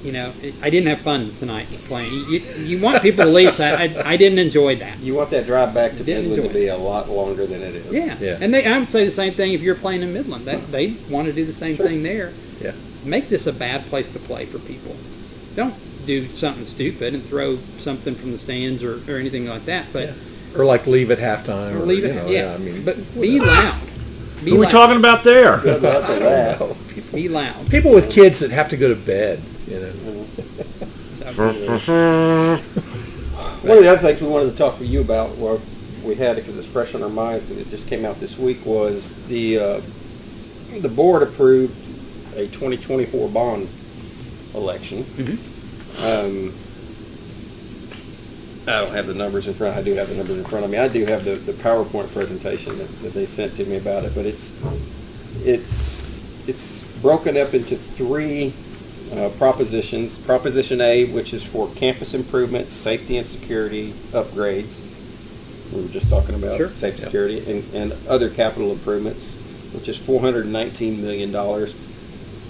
I didn't have fun tonight playing. You want people to leave. So I didn't enjoy that. You want that drive back to Didn't Midland to enjoy be a lot longer than it is. Yeah. Yeah. And I would say the same thing if you're playing in Midland. They want to do the same thing there. Yeah. Make this a bad place to play for people. Don't do something stupid and throw something from the stands or anything like that. But Or like leave at halftime. or leave it. I mean, but be loud. Be Who are we loud. talking about there? Good luck with that. Be loud. people with kids that have to go to bed. You know. One of the other things we wanted to talk with you about, or we had it because it's fresh on our minds because it just came out this week, was the board approved a 2024 bond election. I don't have the numbers in front. I do have the numbers in front of me. I do have the PowerPoint presentation that they sent to me about it, but it's broken up into three propositions. Proposition A, which is for campus improvements, safety and security upgrades. We were just talking about Sure. safety, security, and other capital improvements, which is $419 million.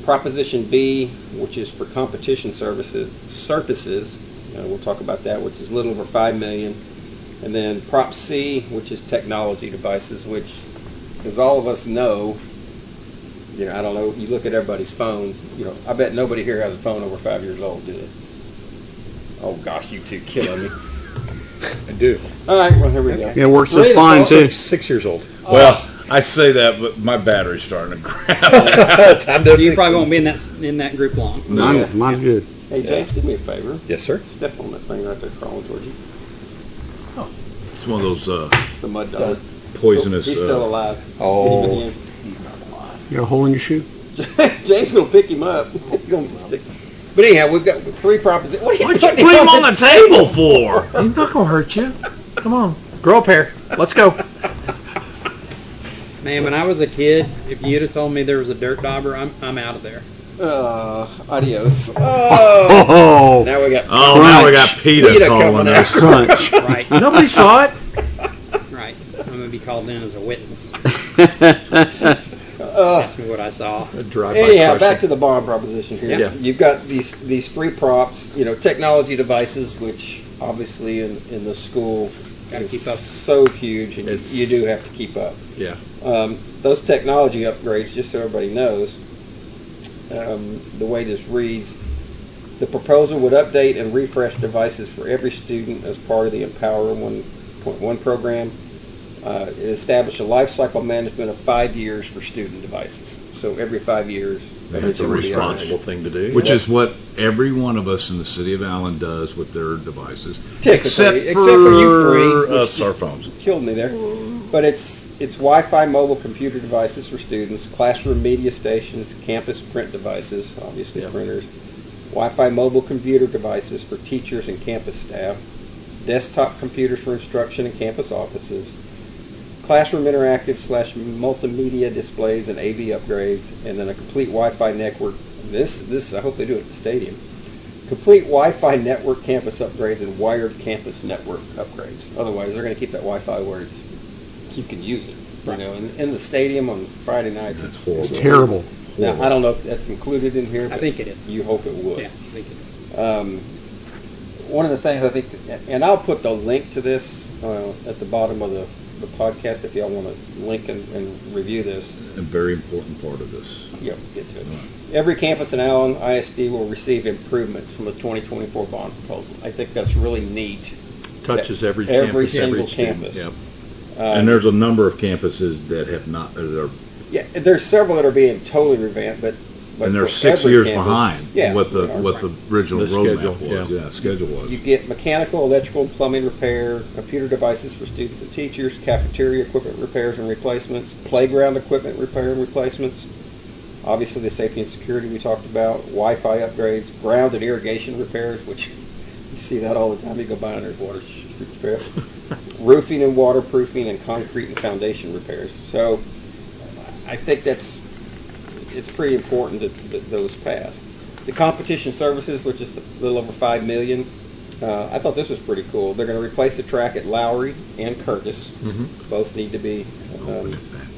Proposition B, which is for competition surfaces, we'll talk about that, which is a little over $5 million. And then Prop C, which is technology devices, which, as all of us know, I don't know, you look at everybody's phone, I bet nobody here has a phone over 5 years old, do they? Oh gosh, you two killing me. I do. All right, well, here we go. Yeah, it works Ready just to fine, call? too. 6 years old. Well, I say that, but my battery's starting to crap. Time to You probably won't be in that group long. Mine's good. Hey, James, do me a favor. Yes, sir. Step on that thing right there crawling towards you. It's one of those It's the mud dog. poisonous. He's still alive. Oh. Get him You got a hole in your shoe? again. James going to pick him up. He's gonna stick. But anyhow, we've got three propositions. What are you What'd you putting put him on the table for? He's not going to hurt you. Come on. Grow up here. Let's go. Man, when I was a kid, if you'd have told me there was a dirt dauber, I'm out of there. Adios. Oh, Now we got. Oh, now we got PETA PETA calling coming us. crunch. Right, Nobody saw it. right. I'm going to be called in as a witness. Ask me what I saw. Anyhow, back to the bond proposition here. Yeah. You've got these three props. Technology devices, which obviously in the school Gotta is keep up. so huge, and It's- you do have to keep up. Yeah. Those technology upgrades, just so everybody knows, the way this reads, the proposal would update and refresh devices for every student as part of the Empower 1.1 program. It established a life cycle management of 5 years for student devices. So every 5 years, That's a responsible thing to do. Which is what every one of us in the city of Allen does with their devices, Typically, except for you three, which us, our just phones. killed me there. But it's Wi-Fi mobile computer devices for students, classroom media stations, campus print devices, obviously printers, Wi-Fi mobile computer devices for teachers and campus staff, desktop computers for instruction and campus offices, classroom interactive / multimedia displays and AV upgrades, and then a complete Wi-Fi network. This I hope they do it at the stadium. Complete Wi-Fi network campus upgrades and wired campus network upgrades. Otherwise, they're going to keep that Wi-Fi where you can use it. You know, in the stadium on Friday nights, It's terrible. Now, I don't know if that's included in here. I But think it is. You hope it would. Yeah, I think it is. One of the things I think, and I'll put the link to this at the bottom of the podcast if y'all want to link and review this. A very important part of this. Yeah, we'll get to it. Every campus in Allen ISD will receive improvements from the 2024 bond proposal. I think that's really neat. Touches every single student. campus. Yep. And there's a number of campuses that have not, that are, Yeah, there's several that are being totally revamped, but and they're for 6 every years campus- behind Yeah, what the we are. what the original The roadmap schedule, was. yeah. Yeah, schedule was. You get mechanical, electrical, and plumbing repair, computer devices for students and teachers, cafeteria equipment repairs and replacements, playground equipment repair and replacements, obviously the safety and security we talked about, Wi-Fi upgrades, ground and irrigation repairs, which you see that all the time. You go by and there's water strips, roofing and waterproofing, and concrete and foundation repairs. So I think it's pretty important that those pass. The competition services, which is a little over $5 million, I thought this was pretty cool. They're going to replace the track at Lowry and Curtis. Both need to be.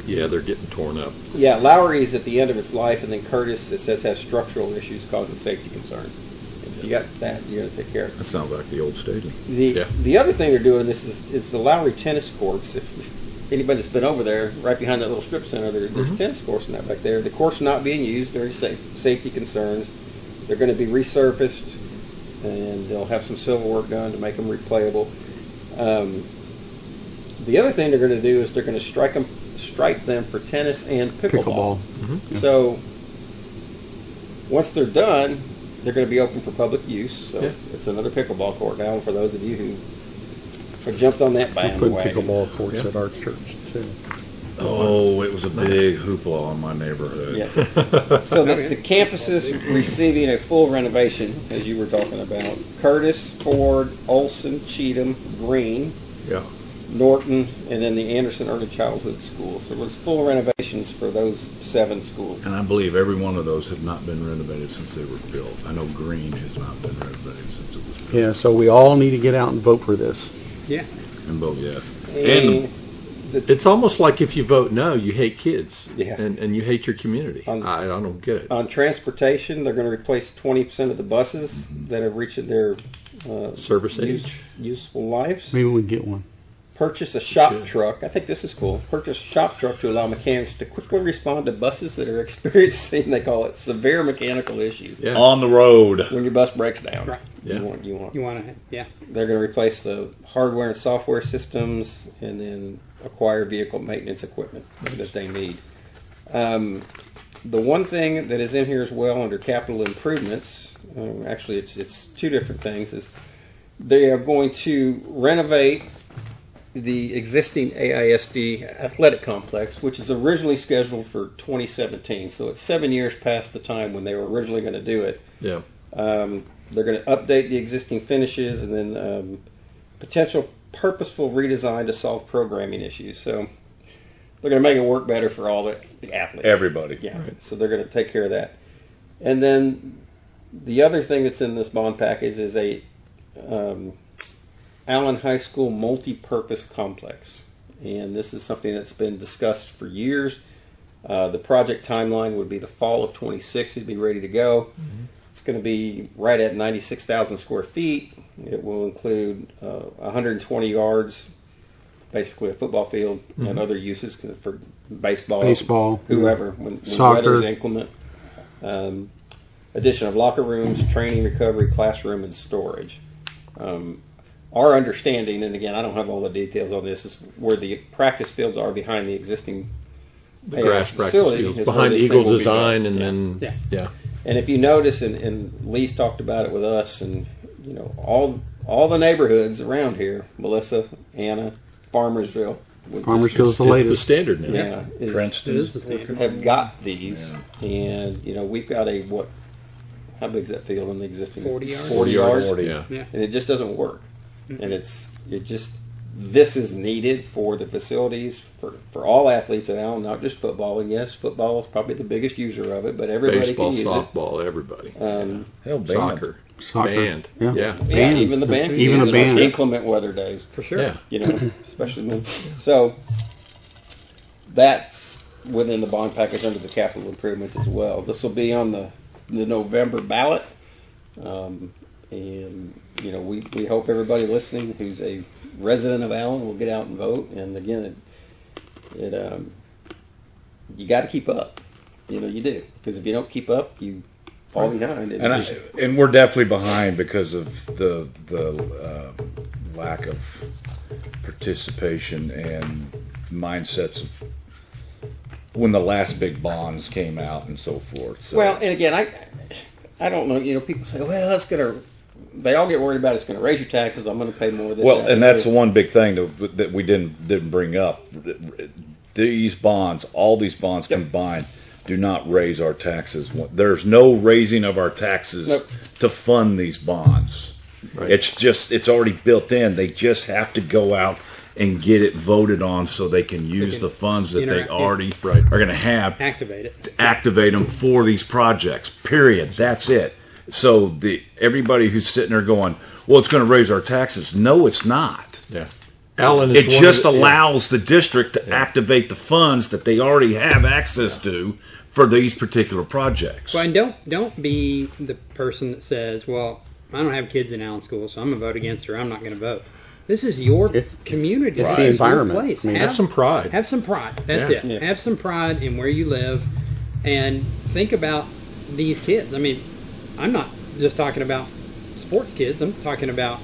Yeah, they're getting torn up. Yeah, Lowry is at the end of its life, and then Curtis, it says, has structural issues causing safety concerns. If you got that, you're going to take care of it. That sounds like the old stadium. The other thing they're doing this is the Lowry tennis courts. If anybody that's been over there, right behind that little strip center, there's tennis courts in that back there. The court's not being used. There are safety concerns. They're going to be resurfaced, and they'll have some civil work done to make them replayable. The other thing they're going to do is they're going to stripe them for tennis and pickleball. So once they're done, they're going to be open for public use. So it's another pickleball court now. And for those of you who have jumped on that We put bandwagon, pickleball courts at our church too. Oh, it was a big hoopla in my neighborhood. yeah. So the campuses receiving a full renovation, as you were talking about: Curtis, Ford, Olson, Cheatham, Green, Yeah. Norton, and then the Anderson Early Childhood School. So it was full renovations for those 7 schools. And I believe every one of those have not been renovated since they were built. I know Green has not been renovated since it was built. Yeah, so we all need to get out and vote for this. Yeah. And both, yes. And It's almost like if you vote no, you hate kids. Yeah. And you hate your community. I don't get it. on transportation, they're going to replace 20% of the buses that have reached their Service age. useful lives. Maybe we can get one. Purchase a shop truck. I think this is cool. Purchase a shop truck to allow mechanics to quickly respond to buses that are experiencing, they call it, severe mechanical issues. Yeah. On the road. When your bus breaks down. Right. Yeah. You want. You want to, yeah. They're going to replace the hardware and software systems and then acquire vehicle maintenance equipment that they need. The one thing that is in here as well under capital improvements, actually it's 2 different things, is they are going to renovate the existing AISD athletic complex, which is originally scheduled for 2017. So it's 7 years past the time when they were originally going to do it. Yeah. They're going to update the existing finishes and then potential purposeful redesign to solve programming issues. So they're going to make it work better for all the athletes. Everybody. Yeah. Right. So they're going to take care of that. And then the other thing that's in this bond package is a Allen High School multi-purpose complex. And this is something that's been discussed for years. The project timeline would be the fall of 26. It'd be ready to go. It's going to be right at 96,000 square feet. It will include 120 yards, basically a football field, and other uses for baseball, whoever, when Soccer. weather's inclement. Addition of locker rooms, training, recovery, classroom, and storage. our understanding, and again, I don't have all the details on this, is where the practice fields are behind the existing The grass practice facility fields is behind where this Eagle thing will be Design, built. and Yeah. then And if you notice, and Lee's talked about it with us, and all the neighborhoods around here, Melissa, Anna, Farmersville, Farmersville's the it's the latest. standard now. yeah, Princeton. It is the same. have got these, and we've got how big is that field in the existing 40 yards? 40 yards, 40. Yeah. Yeah. and it just doesn't work, and this is needed for the facilities for all athletes at Allen, not just football. And yes, football is probably the biggest user of it, but everybody Baseball, can use softball, everybody. Hell, band. Soccer, band. Yeah. Yeah. it. And even the band, can Even use a it band. on inclement weather days. For sure. Yeah. Especially when. So that's within the bond package under the capital improvements as well. This will be on the November ballot, and we hope everybody listening who's a resident of Allen will get out and vote. And again, you got to keep up. You do, because if you don't keep up, you fall behind. And we're definitely behind because of the lack of participation and mindsets of when the last big bonds came out and so forth. So. Well, and again, I don't know. People say, well, that's going to. They all get worried about it's going to raise your taxes. I'm going to pay more of this. Well, that, and that's the one big thing that we didn't bring up. These bonds, all these bonds combined, do not raise our taxes. There's no raising of our taxes to fund these bonds. Right. It's already built in. They just have to go out and get it voted on so they can use the funds that they already are going to have. Activate it. To activate them for these projects. Period. That's it. So everybody who's sitting there going, well, it's going to raise our taxes. No, it's not. Yeah. Allen is It one just of the- allows the district to activate the funds that they already have access to for these particular projects. Well, and don't be the person that says, well, I don't have kids in Allen School, so I'm going to vote against her. I'm not going to vote. This is your community. It's This the is environment. Your place. I mean, have some pride. Have some pride. That's Yeah. it. Have some pride in where you live, and think about these kids. I mean, I'm not just talking about sports kids. I'm talking about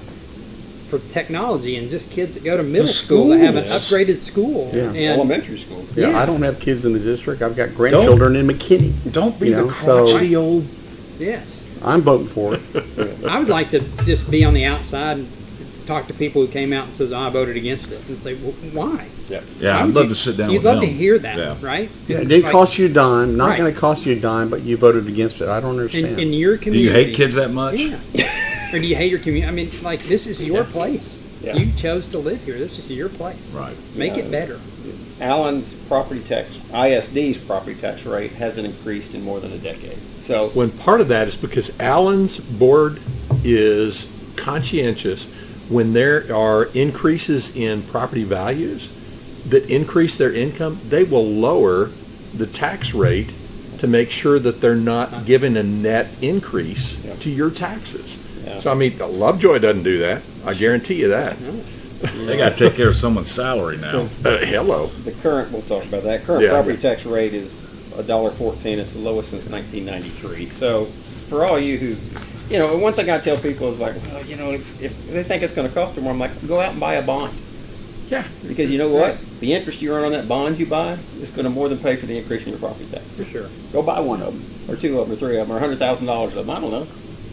for technology and just kids that go to middle school that have an upgraded school. Yeah. And elementary school. Yeah, Yeah. I don't have kids in the district. I've got grandchildren in McKinney. Don't be You the know, so- crotchety old. yes, I'm voting for it. I would like to just be on the outside and talk to people who came out and says, I voted against it, and say, well, why? Yeah, Why I'd would love you- to sit down You'd with love them. to hear that, Yeah. right? Yeah, it didn't Like, cost you a dime. Not Right. going to cost you a dime, but you voted against it. I don't understand. in your Do community. you hate kids that much? Yeah. Or do you hate your community? I mean, like, this is your place. Yeah. You chose to live here. This is your place. Right. Make it better. Allen's property tax, ISD's property tax rate hasn't increased in more than a decade. So When part of that is because Allen's board is conscientious when there are increases in property values that increase their income, they will lower the tax rate to make sure that they're not giving a net increase to your taxes. Yeah. So, I mean, Lovejoy doesn't do that. I guarantee you that. They got to take care of someone's salary now. Hello. the current, we'll talk about that. Current Yeah. property tax rate is $1.14. It's the lowest since 1993. So for all you who, and one thing I tell people is like, well, if they think it's going to cost them more, I'm like, go out and buy a bond. Yeah. Because you know what? The interest you earn on that bond you buy is going to more than pay for the increase in your property tax. For sure. Go buy one of them, or two of them, or three of them, or $100,000 of them. I don't know.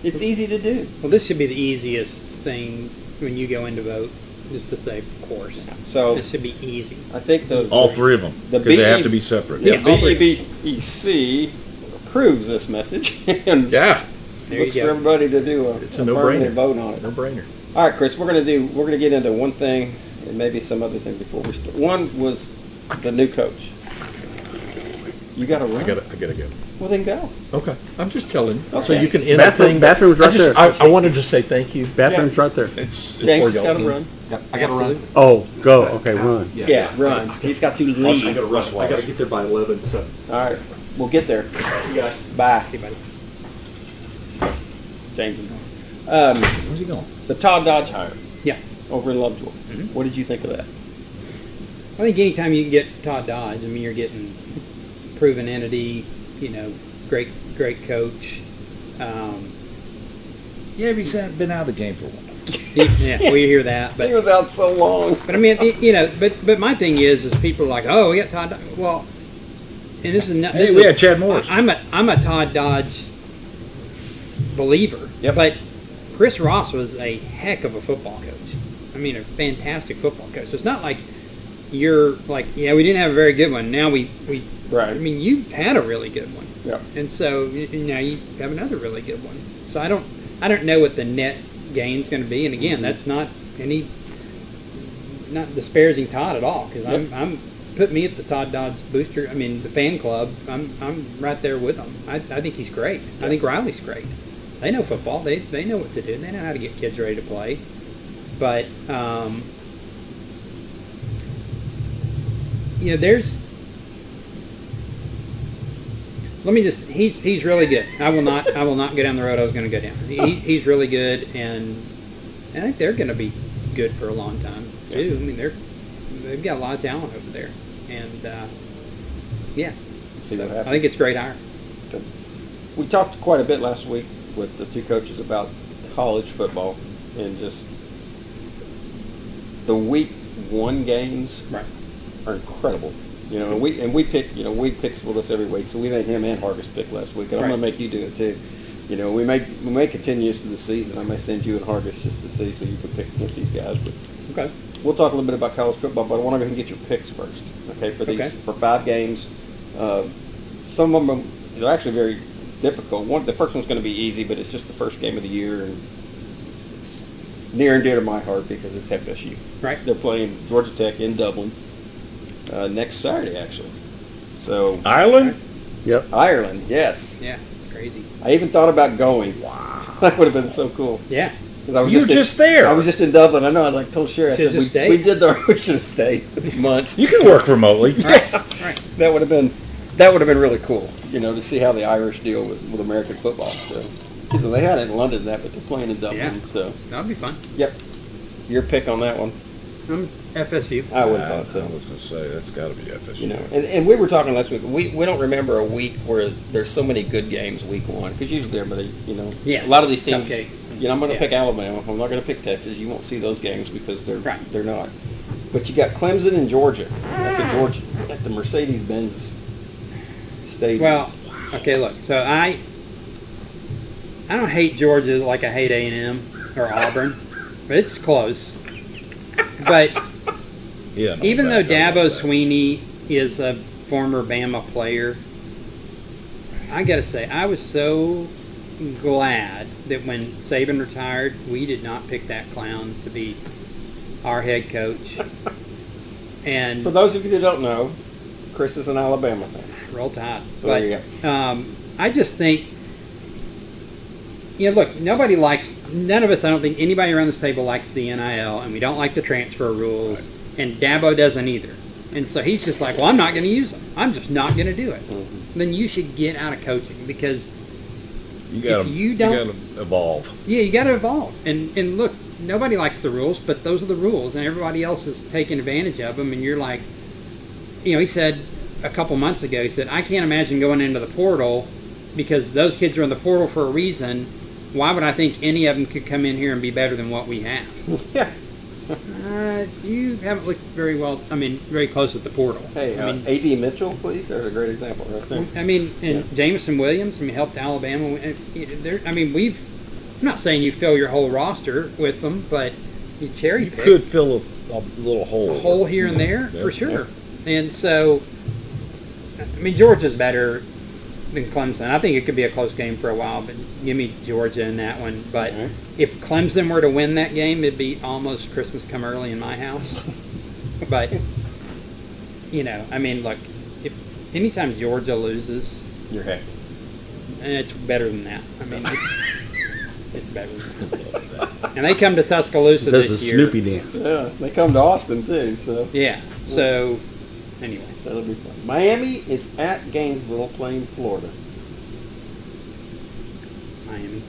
It's easy to do. Well, this should be the easiest thing when you go in to vote, just to say, of course. So This should be easy. I think those All three of them, The because they have BE to be separate. Yeah, all three. BEBC approves this message and Yeah. There you looks go. for everybody to do It's a affirmative no-brainer. vote on it. No brainer. All right, Chris, we're going to get into one thing and maybe some other thing before we start. One was the new coach. You got to run. I gotta go. Well, then go. Okay. I'm just telling you. So Okay. you can end Bathroom- the thing. bathroom's right there. I wanted to say thank you. Bathroom's right there. It's James has y'all got to can- run. I gotta run. Oh, go. Okay, run. Yeah, run. He's got to leave. I gotta get there by 11. So. All right, we'll get there. See you guys. Bye, Okay, buddy. James. Where's he going? The Todd Dodge hire Yeah. over in Lovejoy. What did you think of that? I think anytime you can get Todd Dodge, I mean, you're getting proven entity, great coach. Yeah, but he's been out of the game for a while. Yeah, we hear that, He but was out so long. I mean, but my thing is people are like, oh, we got Todd. Well, and this is not. Hey, we had Chad Morris. I'm a Todd Dodge believer, Yep. but Chris Ross was a heck of a football coach. I mean, a fantastic football coach. So it's not like you're like, yeah, we didn't have a very good one. Now we Right. I mean, you had a really good one, Yeah. and so now you have another really good one. So I don't know what the net gain's going to be. And again, that's not disparaging Todd at all, because I'm put me at the Todd Dodge booster. I mean, the fan club. I'm right there with them. I think he's great. I think Riley's great. They know football. They know what to do. They know how to get kids ready to play. But there's. Let me just. He's really good. I will not go down the road I was going to go down. He's really good, and I think they're going to be good for a long time too. I mean, they've got a lot of talent over there, and yeah. See what happens. I think it's a great hire. We talked quite a bit last week with the two coaches about college football and just the week one games are incredible. And we pick we pick with us every week, so we made him and Hargis pick last week, and I'm gonna make you do it too. We may continue this through the season. I may send you and Hargis just to see, so you can pick against these guys. But Okay. we'll talk a little bit about college football, but I want to go ahead and get your picks first. Okay, for for 5 games. Some of them they're actually very difficult. The first one's going to be easy, but it's just the first game of the year, and it's near and dear to my heart because it's FSU. Right. They're playing Georgia Tech in Dublin next Saturday, actually. So Ireland? Yep. Ireland, yes. Yeah. Crazy. I even thought about going. Wow. That would have been so cool. Yeah. 'Cause I was You were just there. I was just in Dublin. I know. I was like, told Sherry, I Should've said, just stayed. we should have stayed months. You can work remotely. Right. That would have been really cool, to see how the Irish deal with American football. So they had it in London, but they're playing in Dublin. Yeah. So That'd be fun. yep, your pick on that one. FSU. I would have I thought so. was going to say, that's got to be FSU. And we were talking last week. We don't remember a week where there's so many good games week one, because usually everybody, Yeah, a lot of these teams. cupcakes. I'm going to Yeah. pick Alabama. I'm not going to pick Texas. You won't see those games because they're not. But you got Clemson and Georgia at the Mercedes-Benz Stadium. Well, okay, look. So I don't hate Georgia like I hate A&M or Auburn, but it's close. But Yeah. no, even though back up Dabo with that. Sweeney is a former Bama player, I got to say, I was so glad that when Saban retired, we did not pick that clown to be our head coach. And For those of you that don't know, Chris is an Alabama fan. Roll Tide. So But there you I just think, look, none of us, I don't think anybody around this table likes the NIL, and we don't like the transfer rules, and Dabo doesn't either. And so he's just like, well, I'm not going to use them. I'm just not going to do it. Mm-hmm. Then you should get out of coaching, because you got to evolve. yeah, you got to evolve. And look, nobody likes the rules, but those are the rules, and everybody else is taking advantage of them. And you're like, he said a couple months ago, he said, I can't imagine going into the portal because those kids are in the portal for a reason. Why would I think any of them could come in here and be better than what we have? Yeah. You haven't looked very well. I mean, very close at the portal. Hey, I mean, A.D. Mitchell, please. There's a great example right there. I mean, and Jameson Williams, helped Alabama. I'm not saying you fill your whole roster with them, but you cherry You pick could fill a little hole. a hole here and there Yeah, for sure. And so, Georgia's better than Clemson. I think it could be a close game for a while, but give me Georgia in that one. But if Clemson were to win that game, it'd be almost Christmas come early in my house. But, look, if anytime Georgia loses, You're happy. it's better than that. It's better than that. And they come to Tuscaloosa There's this a year. Snoopy dance. Yeah, they come to Austin too, so Yeah. So, anyway. that'll be fun. Miami is at Gainesville playing Florida. Miami.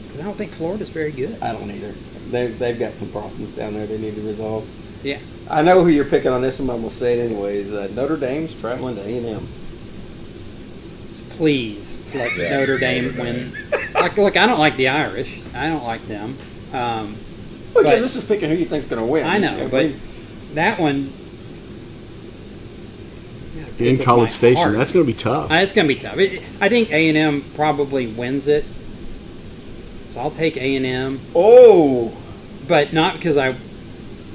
Because I don't think Florida's very good. I don't either. They've got some problems down there they need to resolve. Yeah. I know who you're picking on this one, but I'm going to say it anyways. Notre Dame's traveling to A&M. Please let Yeah. Notre Dame win. Look, I don't like the Irish. I don't like them. Well, again, But- this is picking who you think's going to win. I know, but that one In College Station, that's going to be tough. It's going to be tough. I think A&M probably wins it, so I'll take A&M, Oh, but not because I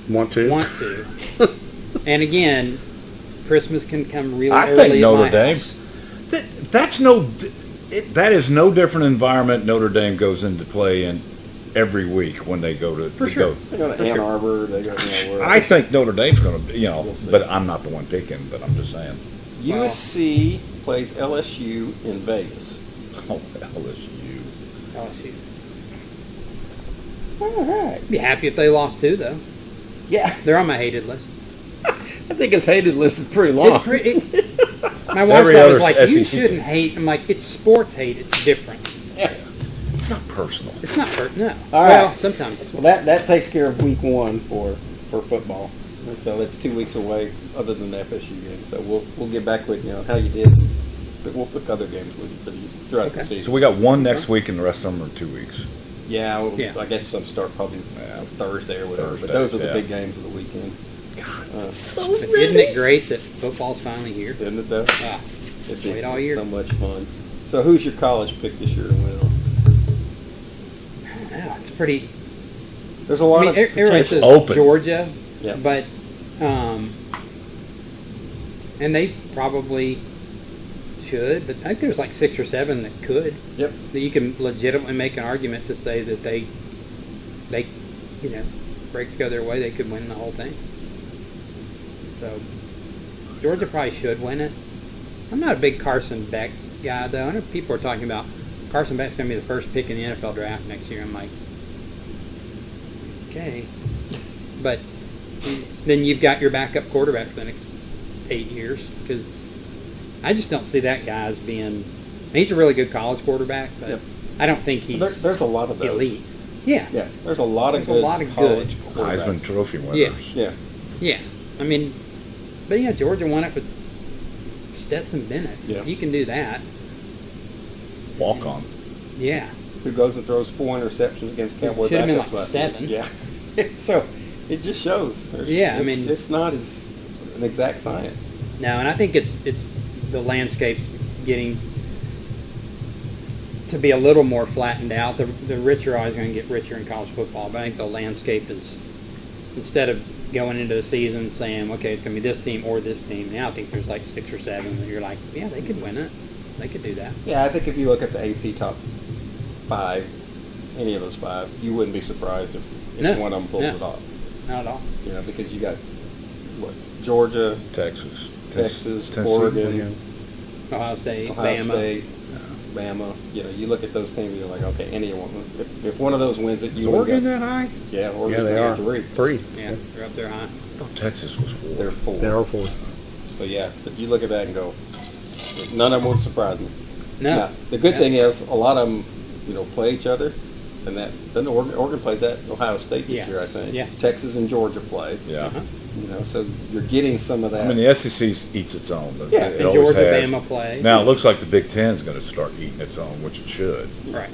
Want to? want to. And again, Christmas can come really I early. think at Notre my Dame's. That is no different environment Notre Dame goes into play in every week when they go to. For sure. they go to Ann Arbor. They go. Where I think Notre Dame's going to, We'll see. but I'm not the one picking. But I'm just saying. USC plays LSU in Vegas. Oh, LSU. LSU. All right. Be happy if they lost too, though. Yeah, They're on my hated list. I think his hated list is pretty long. It's pretty, my It's wife every was other like, "You SEC shouldn't hate." I'm like, "It's sports hate. It's different. It's not personal. It's not hurt. No. All Well, right. sometimes. It's Well, that takes care of week 1 for football. And so that's 2 weeks away, other than the FSU game. So we'll get back with you on how you did. But we'll pick other games with you for these throughout the Okay. season. So we got one next week, and the rest of them are 2 weeks. Yeah, Yeah. I guess some start probably Thursday or whatever. Thursdays, but those are the yeah. big games of the weekend. But isn't it great that football's finally here? Isn't it though? Ah, It's wait all year. so much fun. So who's your college pick this year to win on? yeah, it's pretty. There's a lot I mean, of everyone It's says open. Georgia, Yeah. but and they probably should, but I think there's like 6 or 7 that could. Yep. That you can legitimately make an argument to say that they, breaks go their way, they could win the whole thing. So Georgia probably should win it. I'm not a big Carson Beck guy, though. I know people are talking about Carson Beck's going to be the first pick in the NFL draft next year. I'm like, okay. But then you've got your backup quarterback for the next 8 years, because I just don't see that guy as being. He's a really good college quarterback, but Yep. I don't think he's There's a lot of those. elite. Yeah. Yeah, there's a lot of There's a good lot of college good. quarterbacks. Heisman Trophy winners. Yeah. Yeah. Yeah. I mean, but yeah, Georgia won it with Stetson Bennett. Yeah. You can do that. Walk on. Yeah. Who goes and throws 4 interceptions against Cowboy Should've been backups like last 7. week. Yeah. So it just shows. Yeah, I It's- mean- it's not as an exact science. No, and I think it's the landscape's getting to be a little more flattened out. The rich are always going to get richer in college football, but I think the landscape is, instead of going into the season saying, okay, it's going to be this team or this team, now I think there's like 6 or 7 that you're like, yeah, they could win it. They could do that. Yeah, I think if you look at the AP top 5, any of those 5, you wouldn't be surprised if No. one of them pulls No. it off. Not at all. You know, because you got Georgia, Texas. Texas, Tennessee. Oregon, Ohio State, Ohio Bama. State, Bama. You know, you look at those teams, you're like, okay, any of them. If one of those wins it, Is you Oregon win. that high? Yeah, Yeah, Oregon's they are. 3. 3. Yeah, they're up there high. I thought Texas was 4. They're 4. They are 4. So yeah, but you look at that and go, none of them would surprise me. No. Now, the good Yeah. thing is a lot of them, play each other, and that then Oregon plays at Ohio State this Yes. year, I think. Yeah. Texas and Georgia play. Yeah. Uh-huh. So you're getting some of that. I mean, the SEC eats its own. But Yeah, it And always Georgia, has. Bama play. Now it looks like the Big Ten's going to start eating its own, which it should. Right.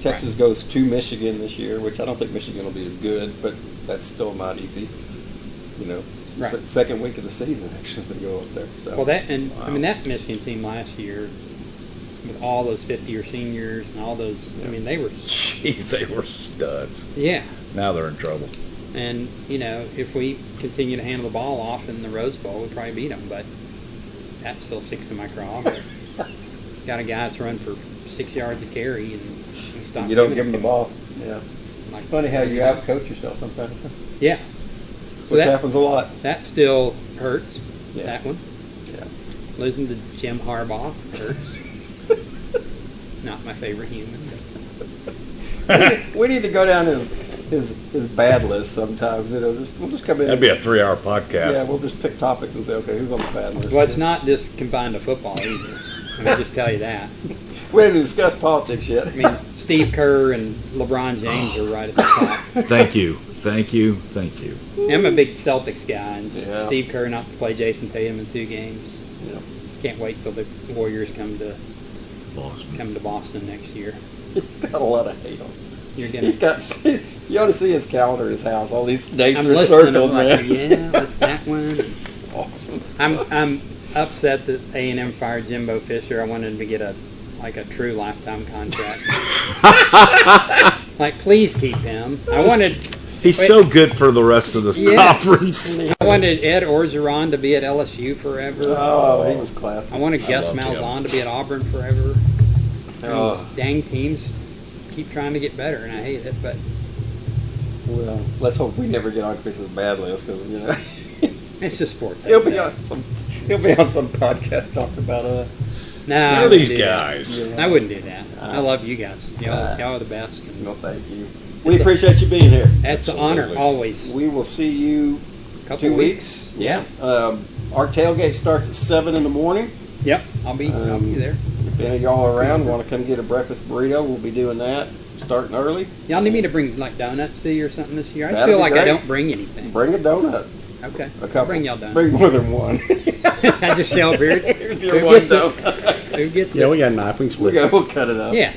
Texas goes to Michigan this year, which I don't think Michigan will be as good, but that's still not easy. Right. Second week of the season actually to go up there. So. Well, that that Michigan team last year, with all those 50-year seniors and all those, I mean, they were, Jeez, they were studs. yeah. Now they're in trouble. And, if we continue to handle the ball off in the Rose Bowl, we'd probably beat them. But that still sticks in my craw. Got a guy that's run for 6 yards a carry, and we stop You don't giving give them it the to ball. Yeah. Like, It's funny how you outcoach yourself sometimes, Yeah. So which that, happens a lot. that still hurts, Yeah. that one. Yeah. Losing to Jim Harbaugh hurts. Not my favorite human. We need to go down his bad list sometimes. We'll just come in. That'd be a 3-hour podcast. Yeah, we'll just pick topics and say, okay, who's on the bad list? Well, it's not just confined to football either. Let me just tell you that. We haven't discussed politics yet. I mean, Steve Kerr and LeBron James are right at the top. Thank you. Thank you. Thank you. I'm a big Celtics guy, and Yeah. Steve Kerr not to play Jason Tatum in 2 games. Yeah. Can't wait till the Warriors come to Boston. Boston next year. It's got a lot of hate on it. He's got. You ought to see his calendar, his house. All these dates I'm are listening. circled, I'm like, man. yeah, that's that one. Awesome. I'm upset that A&M fired Jimbo Fisher. I wanted him to get a true lifetime contract. Like, please keep him. I wanted. He's so good for the rest of this conference. I wanted Ed Orgeron to be at LSU forever. Oh, he was classic. I wanted Gus loved him. Malzahn to be at Auburn forever. Oh. These dang teams keep trying to get better, and I hate it. But Well, let's hope we never get on Chris's bad list because it's just sports. he'll be on some podcast talking about us. No, Who I are wouldn't these do that. guys? I wouldn't do that. I love you guys. Y'all are the best. And No, thank you. We appreciate you being here. that's an honor, Absolutely. always. We will see you Couple 2 weeks. weeks. Yeah. Our tailgate starts at 7 in the morning. Yep. I'll be there. If any of y'all are around want to come get a breakfast burrito, we'll be doing that starting early. Y'all need me to bring like donuts to you or something this year? I That'd feel be like I great. don't bring anything. Bring a donut. Okay. A couple. Bring y'all donuts. Bring more than one. I just shall beard. Your Who one gets it? donut. Who gets Yeah, it? we got a knife. We can split. We'll cut it up. Yeah.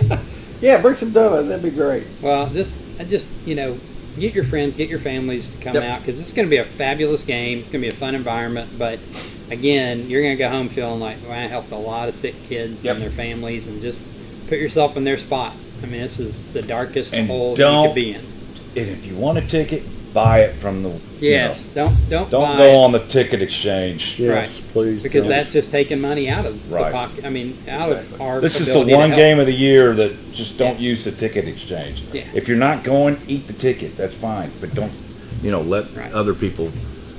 Yeah, bring some donuts. That'd be great. Well, just get your friends, get your families to come Yep. out because it's going to be a fabulous game. It's going to be a fun environment. But again, you're going to go home feeling like, well, I helped a lot of sick kids Yep. and their families, and just put yourself in their spot. I mean, this is the darkest And hole you don't- could be in. And if you want a ticket, buy it from the. Yes, don't Don't buy go on the ticket exchange. Yes, please. because don't. that's just taking money out of the Right. pocket. I mean, out of our. This is the ability to one help. game of the year that just don't use the ticket exchange. Yeah. If you're not going, eat the ticket. That's fine, but don't, let Right. other people,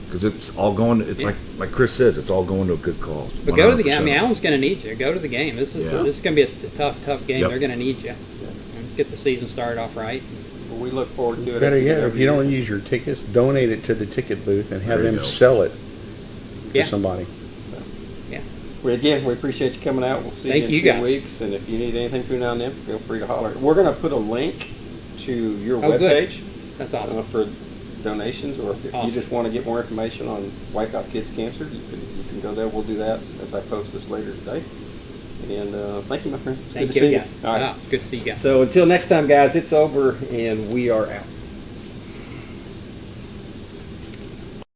because it's all going. It's Yeah. like Chris says, it's all going to a good cause. But go to the game. I mean, 100%. Allen's going to need you. Go to the game. This is going to be a tough game. Yep. They're going to need you. Let's get the season started off right. Well, we look forward to it. Better as we yet, do if every you year. don't use your tickets, donate it to the ticket booth and have There you them go. sell it to Yeah. somebody. Yeah. We appreciate you coming out. We'll see Thank you in you 2 guys. weeks. And if you need anything between now and then, feel free to holler. We're going to put a link to your Oh, good. webpage That's awesome. for donations, or if you Awesome. just want to get more information on Wipe Out Kids Cancer, you can go there. We'll do that as I post this later today. And thank you, my friend. It's Thank good to you see guys. you. All right. Good to see you guys. So until next time, guys, it's over, and we are out.